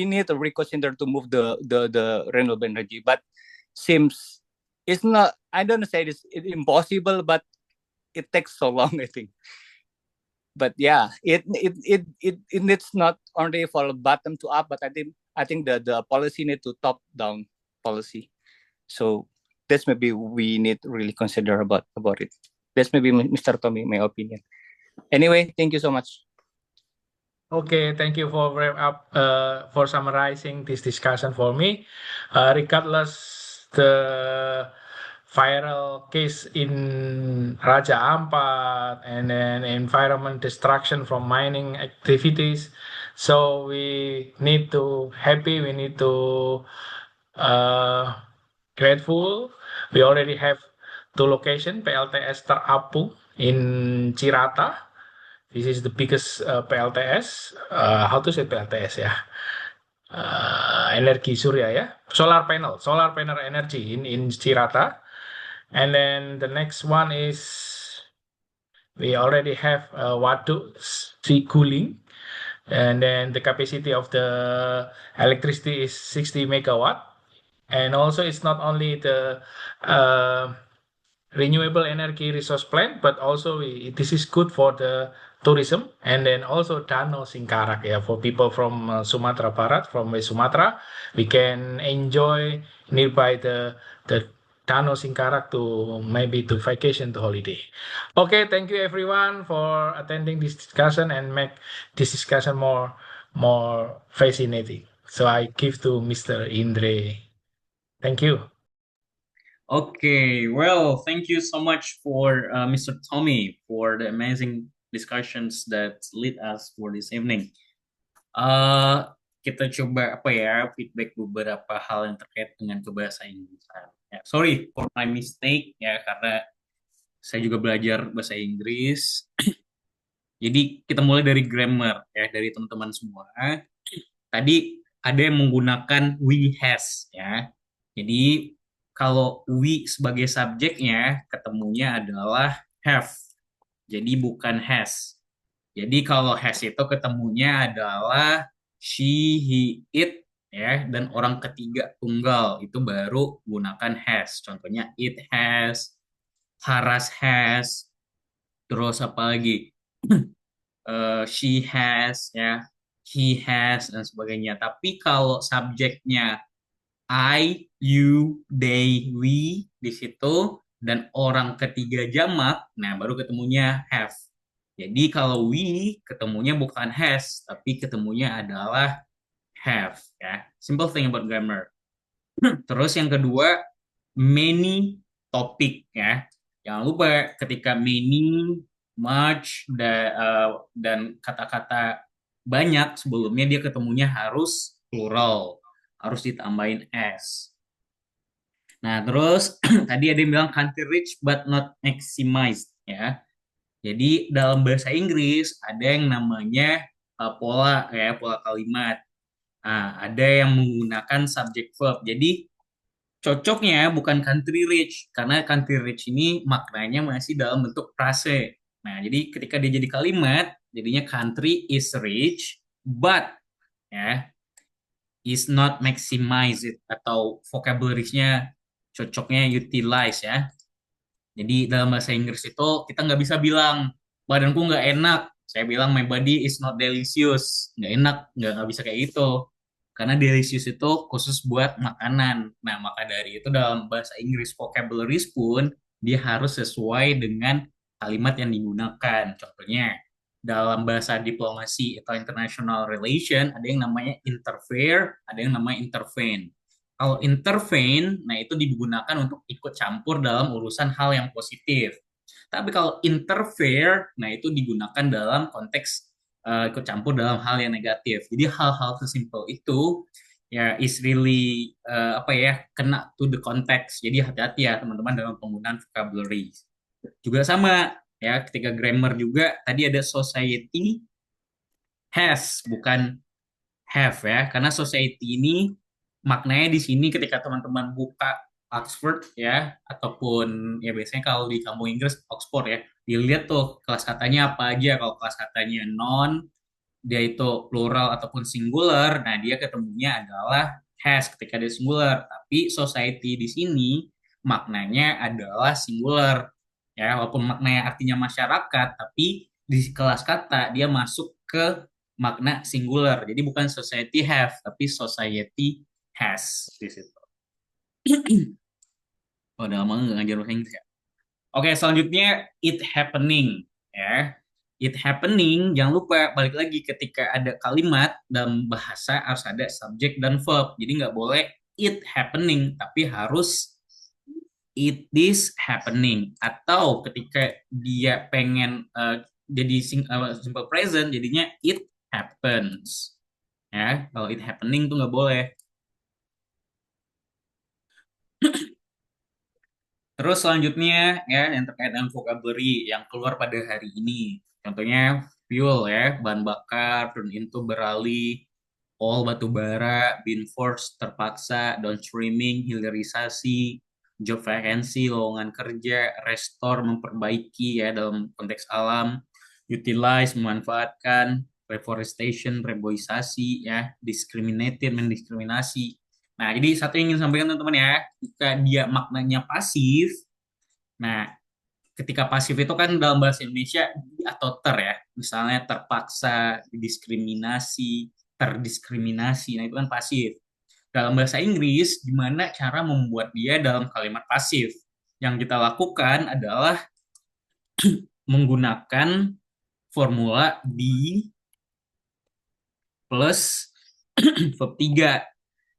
need to reconsider to move the renewable energy, but seems it's not. I don't say it's impossible, but it takes so long, I think. But yeah, it needs not only for bottom to up, but I think the policy need to top down policy. So that's maybe we need to really consider about it. That's maybe Mr. Tommy, my opinion. Anyway, thank you so much. Okay, thank you for wrap up for summarizing this discussion for me. Regardless the viral case in Raja Ampat and then environment destruction from mining activities, so we need to happy. We need to grateful. We already have two locations, PLTS Terapu in Cirata. This is the biggest PLTS. How to say PLTS ya? Energi surya ya, solar panel energy in Cirata. And then the next one is we already have Waduk Sea Cooling, and then the capacity of the electricity is 60 megawatt. And also it's not only the renewable energy resource plant, but also this is good for the tourism. And then also Danau Singkarak, yeah, for people from Sumatera Barat, from West Sumatra, we can enjoy nearby the Danau Singkarak to maybe to vacation, to holiday. Okay, thank you everyone for attending this discussion and make this discussion more fascinating. So I give to Mr. Indre. Thank you. Okay, well, thank you so much for Mr. Tommy for the amazing discussions that lead us for this evening. kita coba feedback beberapa hal yang terkait dengan bahasa Inggrisan. Ya, sorry for my mistake ya, karena saya juga belajar bahasa Inggris. Jadi kita mulai dari grammar ya, dari teman-teman semua. Tadi ada yang menggunakan we has ya. Jadi kalau we sebagai subjeknya ketemunya adalah have. Jadi bukan has. Jadi kalau has itu ketemunya adalah she, he, it ya, dan orang ketiga tunggal itu baru gunakan has. Contohnya it has, Haras has, terus apa lagi? She has ya, he has dan sebagainya. Tapi kalau subjeknya I, you, they, we di situ dan orang ketiga jamak, nah baru ketemunya have. Jadi kalau we ketemunya bukan has, tapi ketemunya adalah have ya. Simple thing about grammar. Terus yang kedua, many topic ya. Jangan lupa ketika many, much, dan kata-kata banyak sebelumnya dia ketemunya harus plural, harus ditambahin s. Nah, terus tadi ada yang bilang country rich but not maximized ya. Jadi dalam bahasa Inggris ada yang namanya pola kalimat. Nah, ada yang menggunakan subject verb. Jadi cocoknya bukan country rich karena country rich ini maknanya masih dalam bentuk frase. Nah, jadi ketika dia jadi kalimat, jadinya country is rich but ya is not maximize it, atau vocabulary-nya cocoknya utilize ya. Jadi dalam bahasa Inggris itu kita nggak bisa bilang badanku nggak enak. Saya bilang my body is not delicious. Nggak enak, nggak bisa kayak gitu. Karena delicious itu khusus buat makanan. Nah, maka dari itu dalam bahasa Inggris vocabularies pun dia harus sesuai dengan kalimat yang digunakan. Contohnya dalam bahasa diplomasi atau international relation ada yang namanya interfere, ada yang namanya intervene. Kalau intervene, nah itu digunakan untuk ikut campur dalam urusan hal yang positif. Tapi kalau interfere, nah itu digunakan dalam konteks ikut campur dalam hal yang negatif. Jadi hal-hal sesimpel itu ya is really kena to the context. Jadi hati-hati ya teman-teman dalam penggunaan vocabulary. Juga sama ya ketika grammar juga tadi ada society has bukan have ya, karena society ini maknanya di sini ketika teman-teman buka Oxford ya, ataupun ya biasanya kalau di kampung Inggris Oxford ya, dilihat tuh kelas katanya apa aja. Kalau kelas katanya non, dia itu plural ataupun singular, nah dia ketemunya adalah has ketika dia singular. Tapi society di sini maknanya adalah singular ya, walaupun maknanya artinya masyarakat, tapi di kelas kata dia masuk ke makna singular. Jadi bukan society have, tapi society has di situ. Oh, udah lama nggak ngajar bahasa Inggris ya. Oke, selanjutnya it happening ya. It happening, jangan lupa balik lagi ketika ada kalimat dalam bahasa harus ada subjek dan verb. Jadi nggak boleh it happening, tapi harus it is happening. Atau ketika dia pengen jadi simple present, jadinya it happens. Ya, kalau it happening tuh nggak boleh. Terus selanjutnya ya yang terkait dengan vocabulary yang keluar pada hari ini. Contohnya fuel ya, bahan bakar, turn into beralih, all batu bara, been forced terpaksa, downstreaming hilirisasi, job vacancy lowongan kerja, restore memperbaiki ya dalam konteks alam, utilize memanfaatkan, reforestation reboisasi ya, discriminated mendiskriminasi. Nah, jadi satu yang ingin sampaikan teman-teman ya, ketika dia maknanya pasif, nah ketika pasif itu kan dalam bahasa Indonesia di atau ter ya, misalnya terpaksa, didiskriminasi, terdiskriminasi, nah itu kan pasif. Dalam bahasa Inggris, gimana cara membuat dia dalam kalimat pasif? Yang kita lakukan adalah menggunakan formula be plus verb 3.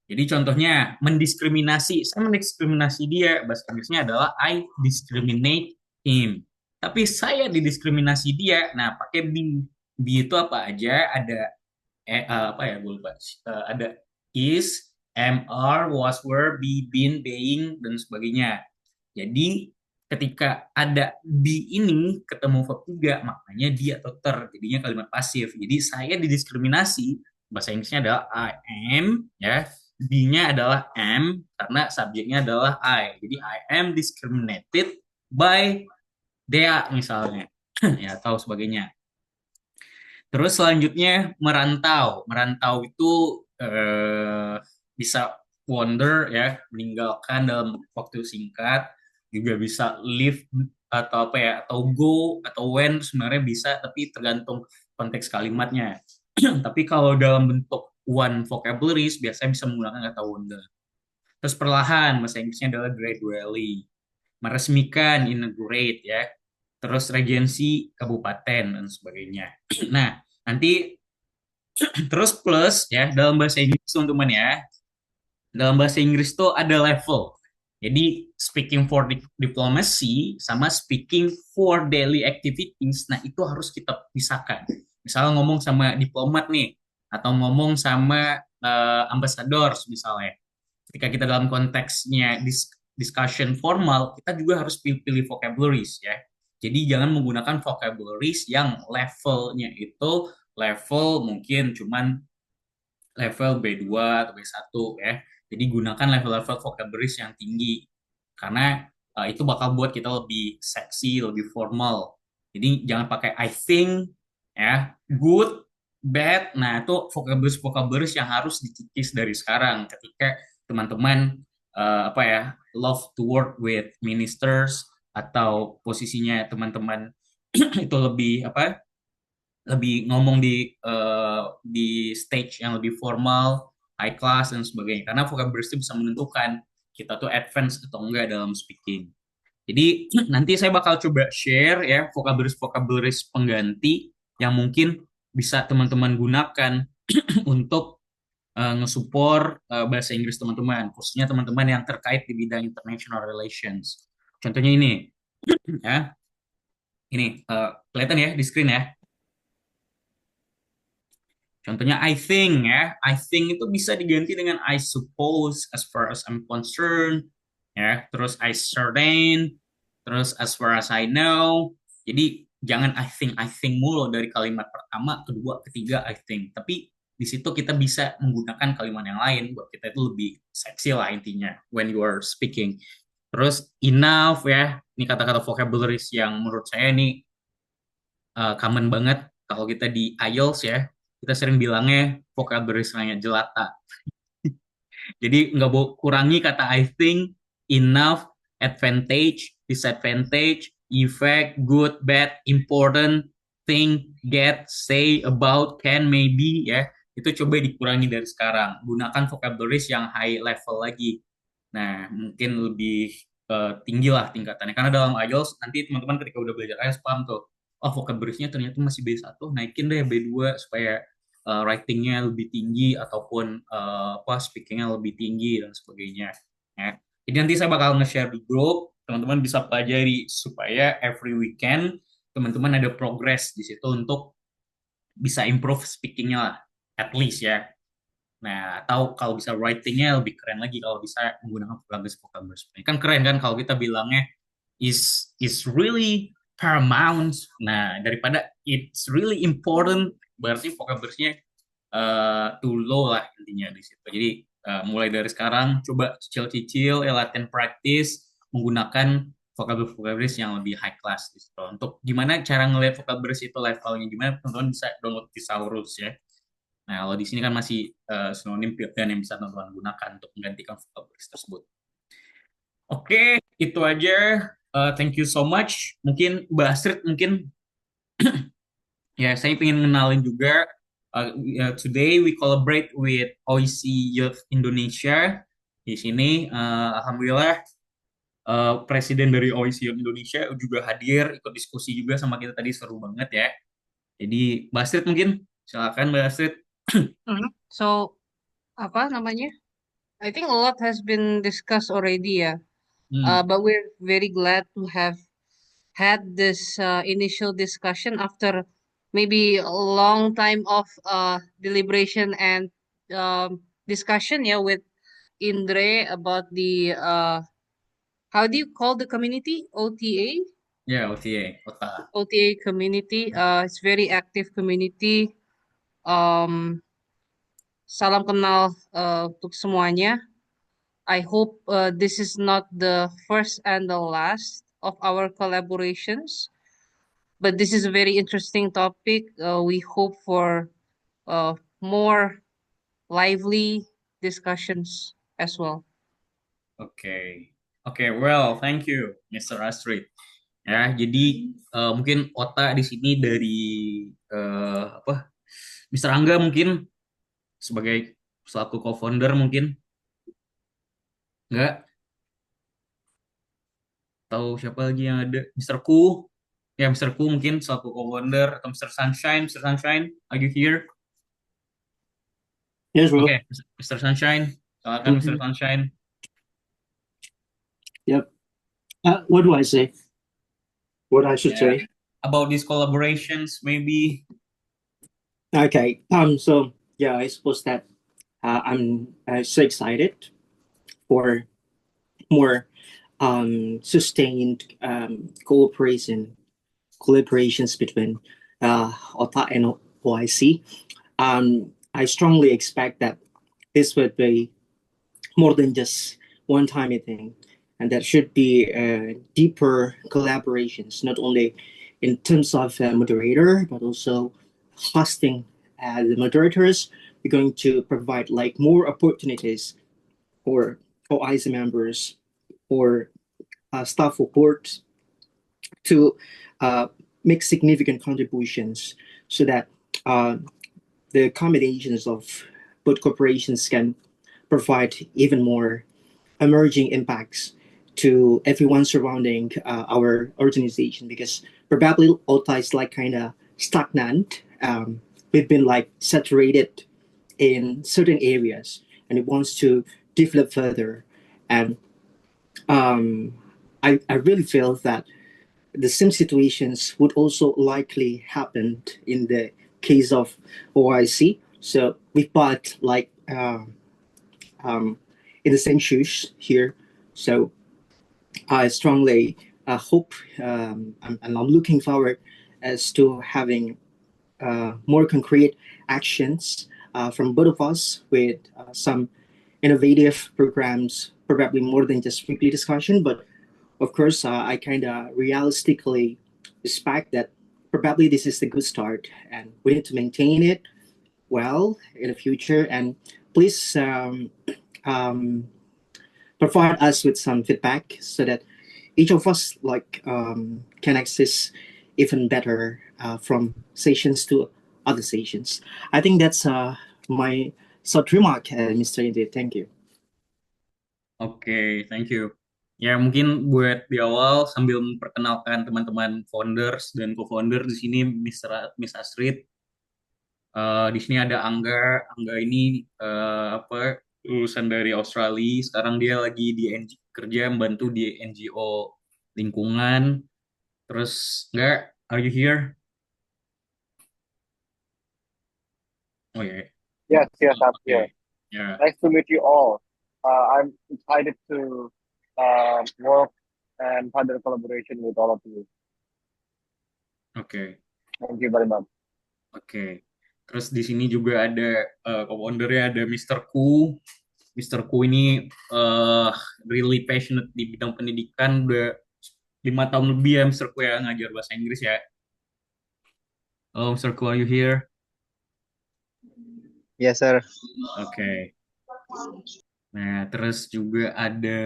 Jadi contohnya mendiskriminasi, saya mendiskriminasi dia, bahasa Inggrisnya adalah I discriminate him. Tapi saya didiskriminasi dia, nah pakai be. Be itu apa aja? Ada apa ya, gue lupa. Ada is, am, are, was, were, be, been, being, dan sebagainya. Jadi ketika ada be ini ketemu verb 3, maknanya dia atau ter, jadinya kalimat pasif. Jadi saya didiskriminasi, bahasa Inggrisnya adalah I am, ya. Be-nya adalah am, karena subjeknya adalah I. Jadi I am discriminated by Dea misalnya, ya, atau sebagainya. Terus selanjutnya merantau. Merantau itu bisa wander, ya, meninggalkan dalam waktu singkat, juga bisa live atau apa ya, atau go atau when, sebenarnya bisa, tapi tergantung konteks kalimatnya. Tapi kalau dalam bentuk one vocabularies biasanya bisa menggunakan kata wander. Terus perlahan, bahasa Inggrisnya adalah gradually. Meresmikan, inaugurate, ya. Terus regensi kabupaten dan sebagainya. Nah, nanti terus plus, ya, dalam bahasa Inggris teman-teman, ya. Dalam bahasa Inggris tuh ada level. Jadi speaking for diplomacy sama speaking for daily activities, nah itu harus kita pisahkan. Misalnya ngomong sama diplomat nih, atau ngomong sama ambassador misalnya. Ketika kita dalam konteksnya discussion formal, kita juga harus pilih-pilih vocabularies, ya. Jadi jangan menggunakan vocabularies yang levelnya itu level mungkin cuman level B2 atau B1, ya. Jadi gunakan level-level vocabularies yang tinggi. Karena itu bakal buat kita lebih seksi, lebih formal. Jadi jangan pakai I think, ya, good, bad. Nah, itu vocabularies yang harus dikikis dari sekarang ketika teman-teman apa ya, love to work with ministers, atau posisinya teman-teman itu lebih apa, lebih ngomong di stage yang lebih formal, high class dan sebagainya. Karena vocabularies itu bisa menentukan kita tuh advance atau enggak dalam speaking. Jadi nanti saya bakal coba share, ya, vocabularies pengganti yang mungkin bisa teman-teman gunakan untuk nge-support bahasa Inggris teman-teman, khususnya teman-teman yang terkait di bidang international relations. Contohnya ini, ya, ini kelihatan ya di screen, ya. Contohnya I think, ya. I think itu bisa diganti dengan I suppose, as far as I'm concerned, ya. Terus I certain, terus as far as I know. Jadi jangan I think mulu dari kalimat pertama, kedua, ketiga I think. Tapi di situ kita bisa menggunakan kalimat yang lain buat kita itu lebih seksi lah intinya when you are speaking. Terus enough, ya. Ini kata-kata vocabularies yang menurut saya ini common banget kalau kita di IELTS, ya. Kita sering bilangnya vocabulary-nya jelata. Jadi nggak mau kurangi kata I think, enough, advantage, disadvantage, effect, good, bad, important, think, get, say, about, can, maybe, ya. Itu coba dikurangi dari sekarang. Gunakan vocabularies yang high level lagi. Nah, mungkin lebih tinggi lah tingkatannya. Karena dalam IELTS, nanti teman-teman ketika udah belajar IELTS paham tuh, oh vocabulariesnya ternyata masih B1, naikin deh B2 supaya writingnya lebih tinggi, ataupun apa, speakingnya lebih tinggi dan sebagainya, ya. Jadi nanti saya bakal nge-share di grup, teman-teman bisa pelajari supaya every weekend teman-teman ada progress di situ untuk bisa improve speakingnya lah, at least, ya. Nah, atau kalau bisa writingnya lebih keren lagi kalau bisa menggunakan vocabularies. Kan keren kan kalau kita bilangnya is really paramount. Nah, daripada it's really important, berarti vocabulariesnya too low lah intinya di situ. Jadi mulai dari sekarang coba cicil-cicil, ya, latihan practice menggunakan vocabularies yang lebih high class di situ. Untuk gimana cara ngelihat vocabularies itu levelnya gimana, teman-teman bisa download Thesaurus, ya. Nah, kalau di sini kan masih sinonim dan yang bisa teman-teman gunakan untuk menggantikan vocabularies tersebut. Oke, itu aja. Thank you so much. Mungkin Mbak Astrid, mungkin ya, saya ingin ngenalin juga. Today we collaborate with OIC Youth Indonesia. Di sini, alhamdulillah, Presiden dari OIC Youth Indonesia juga hadir, ikut diskusi juga sama kita tadi, seru banget, ya. Jadi, Mbak Astrid mungkin, silakan Mbak Astrid. So, apa namanya? I think a lot has been discussed already, ya. But we're very glad to have had this initial discussion after maybe a long time of deliberation and discussion, yeah, with Indre about the how do you call the community? OTA? Yeah, OTA, OTA. OTA community. It's very active community. Salam kenal untuk semuanya. I hope this is not the first and the last of our collaborations, but this is a very interesting topic. We hope for more lively discussions as well. Oke, oke, well, thank you, Mr. Astrid. Ya, jadi mungkin Ota di sini dari apa? Mr. Angga mungkin sebagai selaku co-founder mungkin enggak tahu siapa lagi yang ada. Mr. Ku, ya Mr. Ku mungkin selaku co-founder atau Mr. Sunshine, are you here? Yes, bro. Oke, Mr. Sunshine, silakan Mr. Sunshine. Yep. What do I say? What I should say? About these collaborations, maybe. Okay. So yeah, I suppose that I'm so excited for more sustained collaborations between OTA and OIC. I strongly expect that this would be more than just one-time thing, and there should be deeper collaborations, not only in terms of moderator, but also hosting the moderators. We're going to provide like more opportunities for OIC members or staff support to make significant contributions so that the combinations of both corporations can provide even more emerging impacts to everyone surrounding our organization, because probably OTA is like kind of stagnant. We've been like saturated in certain areas and it wants to develop further. And I really feel that the same situations would also likely happen in the case of OIC. So we bought like in the same shoes here. So I strongly hope and I'm looking forward as to having more concrete actions from both of us with some innovative programs, probably more than just weekly discussion. But of course, I kind of realistically expect that probably this is the good start and we need to maintain it well in the future. And please provide us with some feedback so that each of us like can access even better from sessions to other sessions. I think that's my short remark, Mr. Indeed. Thank you. Oke, thank you. Ya, mungkin buat di awal sambil memperkenalkan teman-teman founders dan co-founder di sini Miss Astrid. Di sini ada Angga. Angga ini apa lulusan dari Australia. Sekarang dia lagi di kerja membantu di NGO lingkungan. Terus enggak, are you here? Oh ya. Yes, yes, I'm here. Yeah. Nice to meet you all. I'm excited to work and find a collaboration with all of you. Oke. Thank you very much. Oke. Terus di sini juga ada co-foundernya ada Mr. Ku. Mr. Ku ini really passionate di bidang pendidikan, udah 5 tahun lebih ya Mr. Ku ya ngajar bahasa Inggris ya. Halo Mr. Ku, are you here? Yes, sir. Oke. Nah, terus juga ada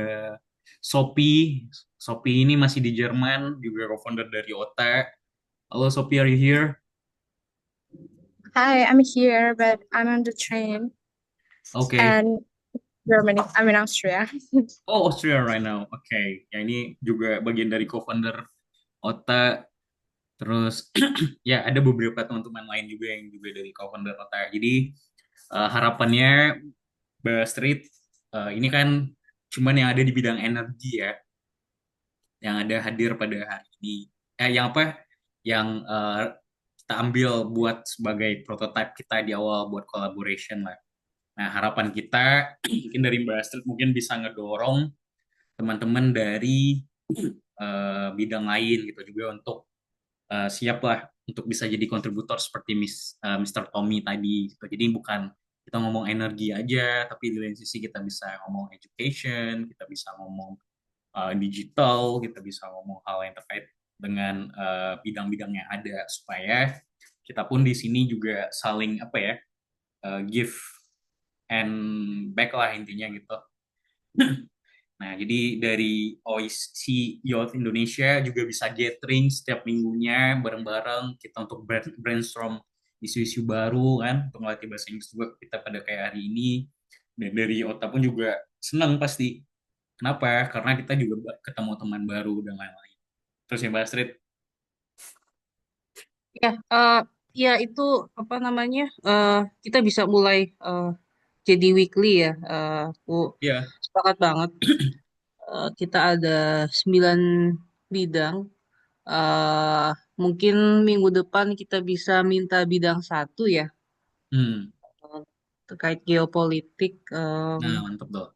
Sophie. Sophie ini masih di Jerman, juga co-founder dari OTA. Halo Sophie, are you here? Hi, I'm here, but I'm on the train. Okay. And Germany. I'm in Austria. Oh, Austria right now. Oke. Ya, ini juga bagian dari co-founder OTA. Terus ya ada beberapa teman-teman lain juga yang juga dari co-founder OTA. Jadi harapannya Mbak Street ini kan cuman yang ada di bidang energi ya, yang ada hadir pada hari ini. Yang apa? Yang kita ambil buat sebagai prototype kita di awal buat collaboration lah. Nah, harapan kita mungkin dari Mbak Astrid mungkin bisa ngedorong teman-teman dari bidang lain gitu juga untuk siap lah untuk bisa jadi kontributor seperti Mr. Tommy tadi gitu. Jadi bukan kita ngomong energi aja, tapi di lain sisi kita bisa ngomong education, kita bisa ngomong digital, kita bisa ngomong hal yang terkait dengan bidang-bidang yang ada supaya kita pun di sini juga saling apa ya give and back lah intinya gitu. Nah, jadi dari OIC Youth Indonesia juga bisa gathering setiap minggunya bareng-bareng kita untuk brainstorm isu-isu baru kan, untuk melatih bahasa Inggris juga kita pada kayak hari ini. Dan dari OTA pun juga senang pasti. Kenapa? Karena kita juga ketemu teman baru dan lain-lain. Terus ya Mbak Astrid? Ya, ya itu apa namanya? Kita bisa mulai jadi weekly ya. Aku Iya. sepakat banget. Kita ada 9 bidang. Mungkin minggu depan kita bisa minta bidang 1 ya. Terkait geopolitik. Nah, mantap tuh.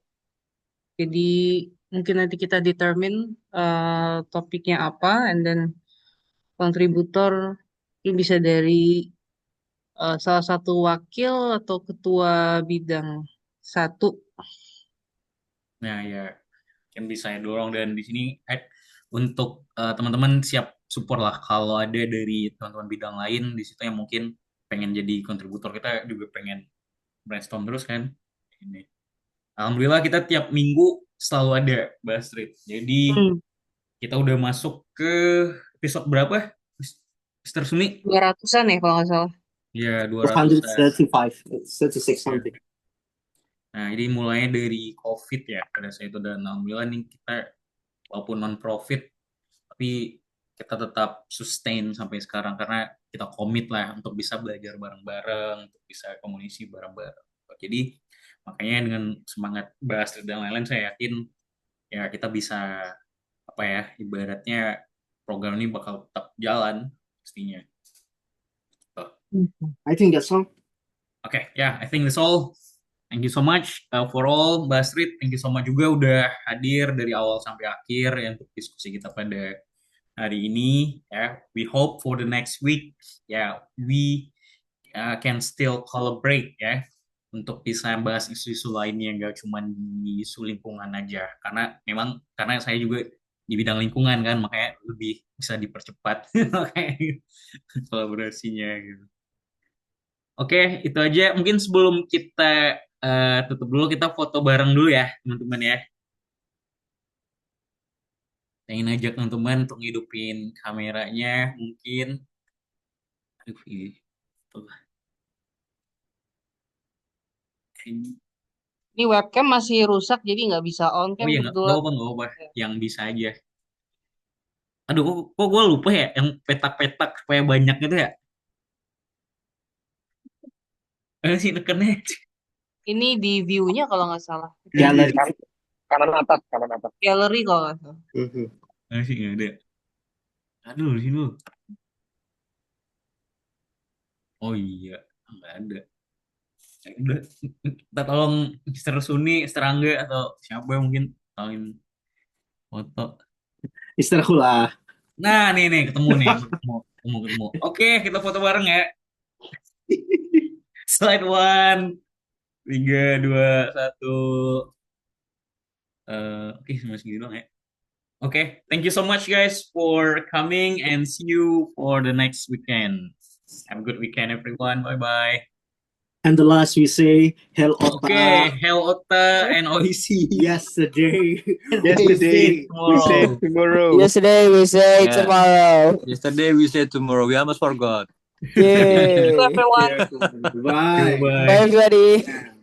Jadi mungkin nanti kita determine topiknya apa, and then kontributor ini bisa dari salah satu wakil atau ketua bidang 1. Nah, ya yang bisa dorong dan di sini untuk teman-teman siap support lah kalau ada dari teman-teman bidang lain di situ yang mungkin pengen jadi kontributor, kita juga pengen brainstorm terus kan. Ini. Alhamdulillah kita tiap minggu selalu ada Mbak Astrid. Jadi kita udah masuk ke episode berapa? Mr. Suni? 200-an ya kalau nggak salah. Ya, 200-an. 36 something. Nah, jadi mulainya dari COVID ya pada saat itu, dan alhamdulillah nih kita walaupun non-profit tapi kita tetap sustain sampai sekarang karena kita komit lah untuk bisa belajar bareng-bareng, untuk bisa komunikasi bareng-bareng. Jadi makanya dengan semangat bahas dan lain-lain saya yakin ya kita bisa apa ya ibaratnya program ini bakal tetap jalan pastinya. I think that's all. Okay, yeah, I think that's all. Thank you so much for all, Mbak Astrid. Thank you so much juga udah hadir dari awal sampai akhir ya untuk diskusi kita pada hari ini. Ya, we hope for the next week, ya, we can still collaborate ya untuk bisa bahas isu-isu lainnya, nggak cuma di isu lingkungan aja. Karena memang karena saya juga di bidang lingkungan kan, makanya lebih bisa dipercepat kolaborasinya gitu. Oke, itu aja. Mungkin sebelum kita tutup dulu, kita foto bareng dulu ya, teman-teman ya. Saya ingin ajak teman-teman untuk ngidupin kameranya, mungkin. Aduh, ini. Ini webcam masih rusak, jadi nggak bisa on Oh cam iya, nggak kebetulan. apa-apa. Yang bisa aja. Aduh, kok gue lupa ya, yang petak-petak supaya banyak gitu ya. Sih tekennya. Ini di view-nya kalau nggak salah. Gallery. Kanan atas. Gallery kalau nggak salah. Sih nggak ada. Aduh, di sini. Oh iya, nggak ada. Udah, kita tolong Mr. Suni, Serangga atau siapa yang mungkin tolongin foto. Istirahatlah. Nah, nih ketemu nih, ketemu. Oke, kita foto bareng ya. Slide 1, 3, 2, 1. Oke, cuma segini doang ya. Oke, thank you so much guys for coming and see you for the next weekend. Have a good weekend everyone. Bye-bye. And the last we say, Hell Ota. Okay, Hell Ota and OIC. Yesterday. Yesterday. Tomorrow. Yesterday we say Yeah. tomorrow. Yesterday we said tomorrow. We almost forgot. Yay. Everyone. Bye. Bye everybody.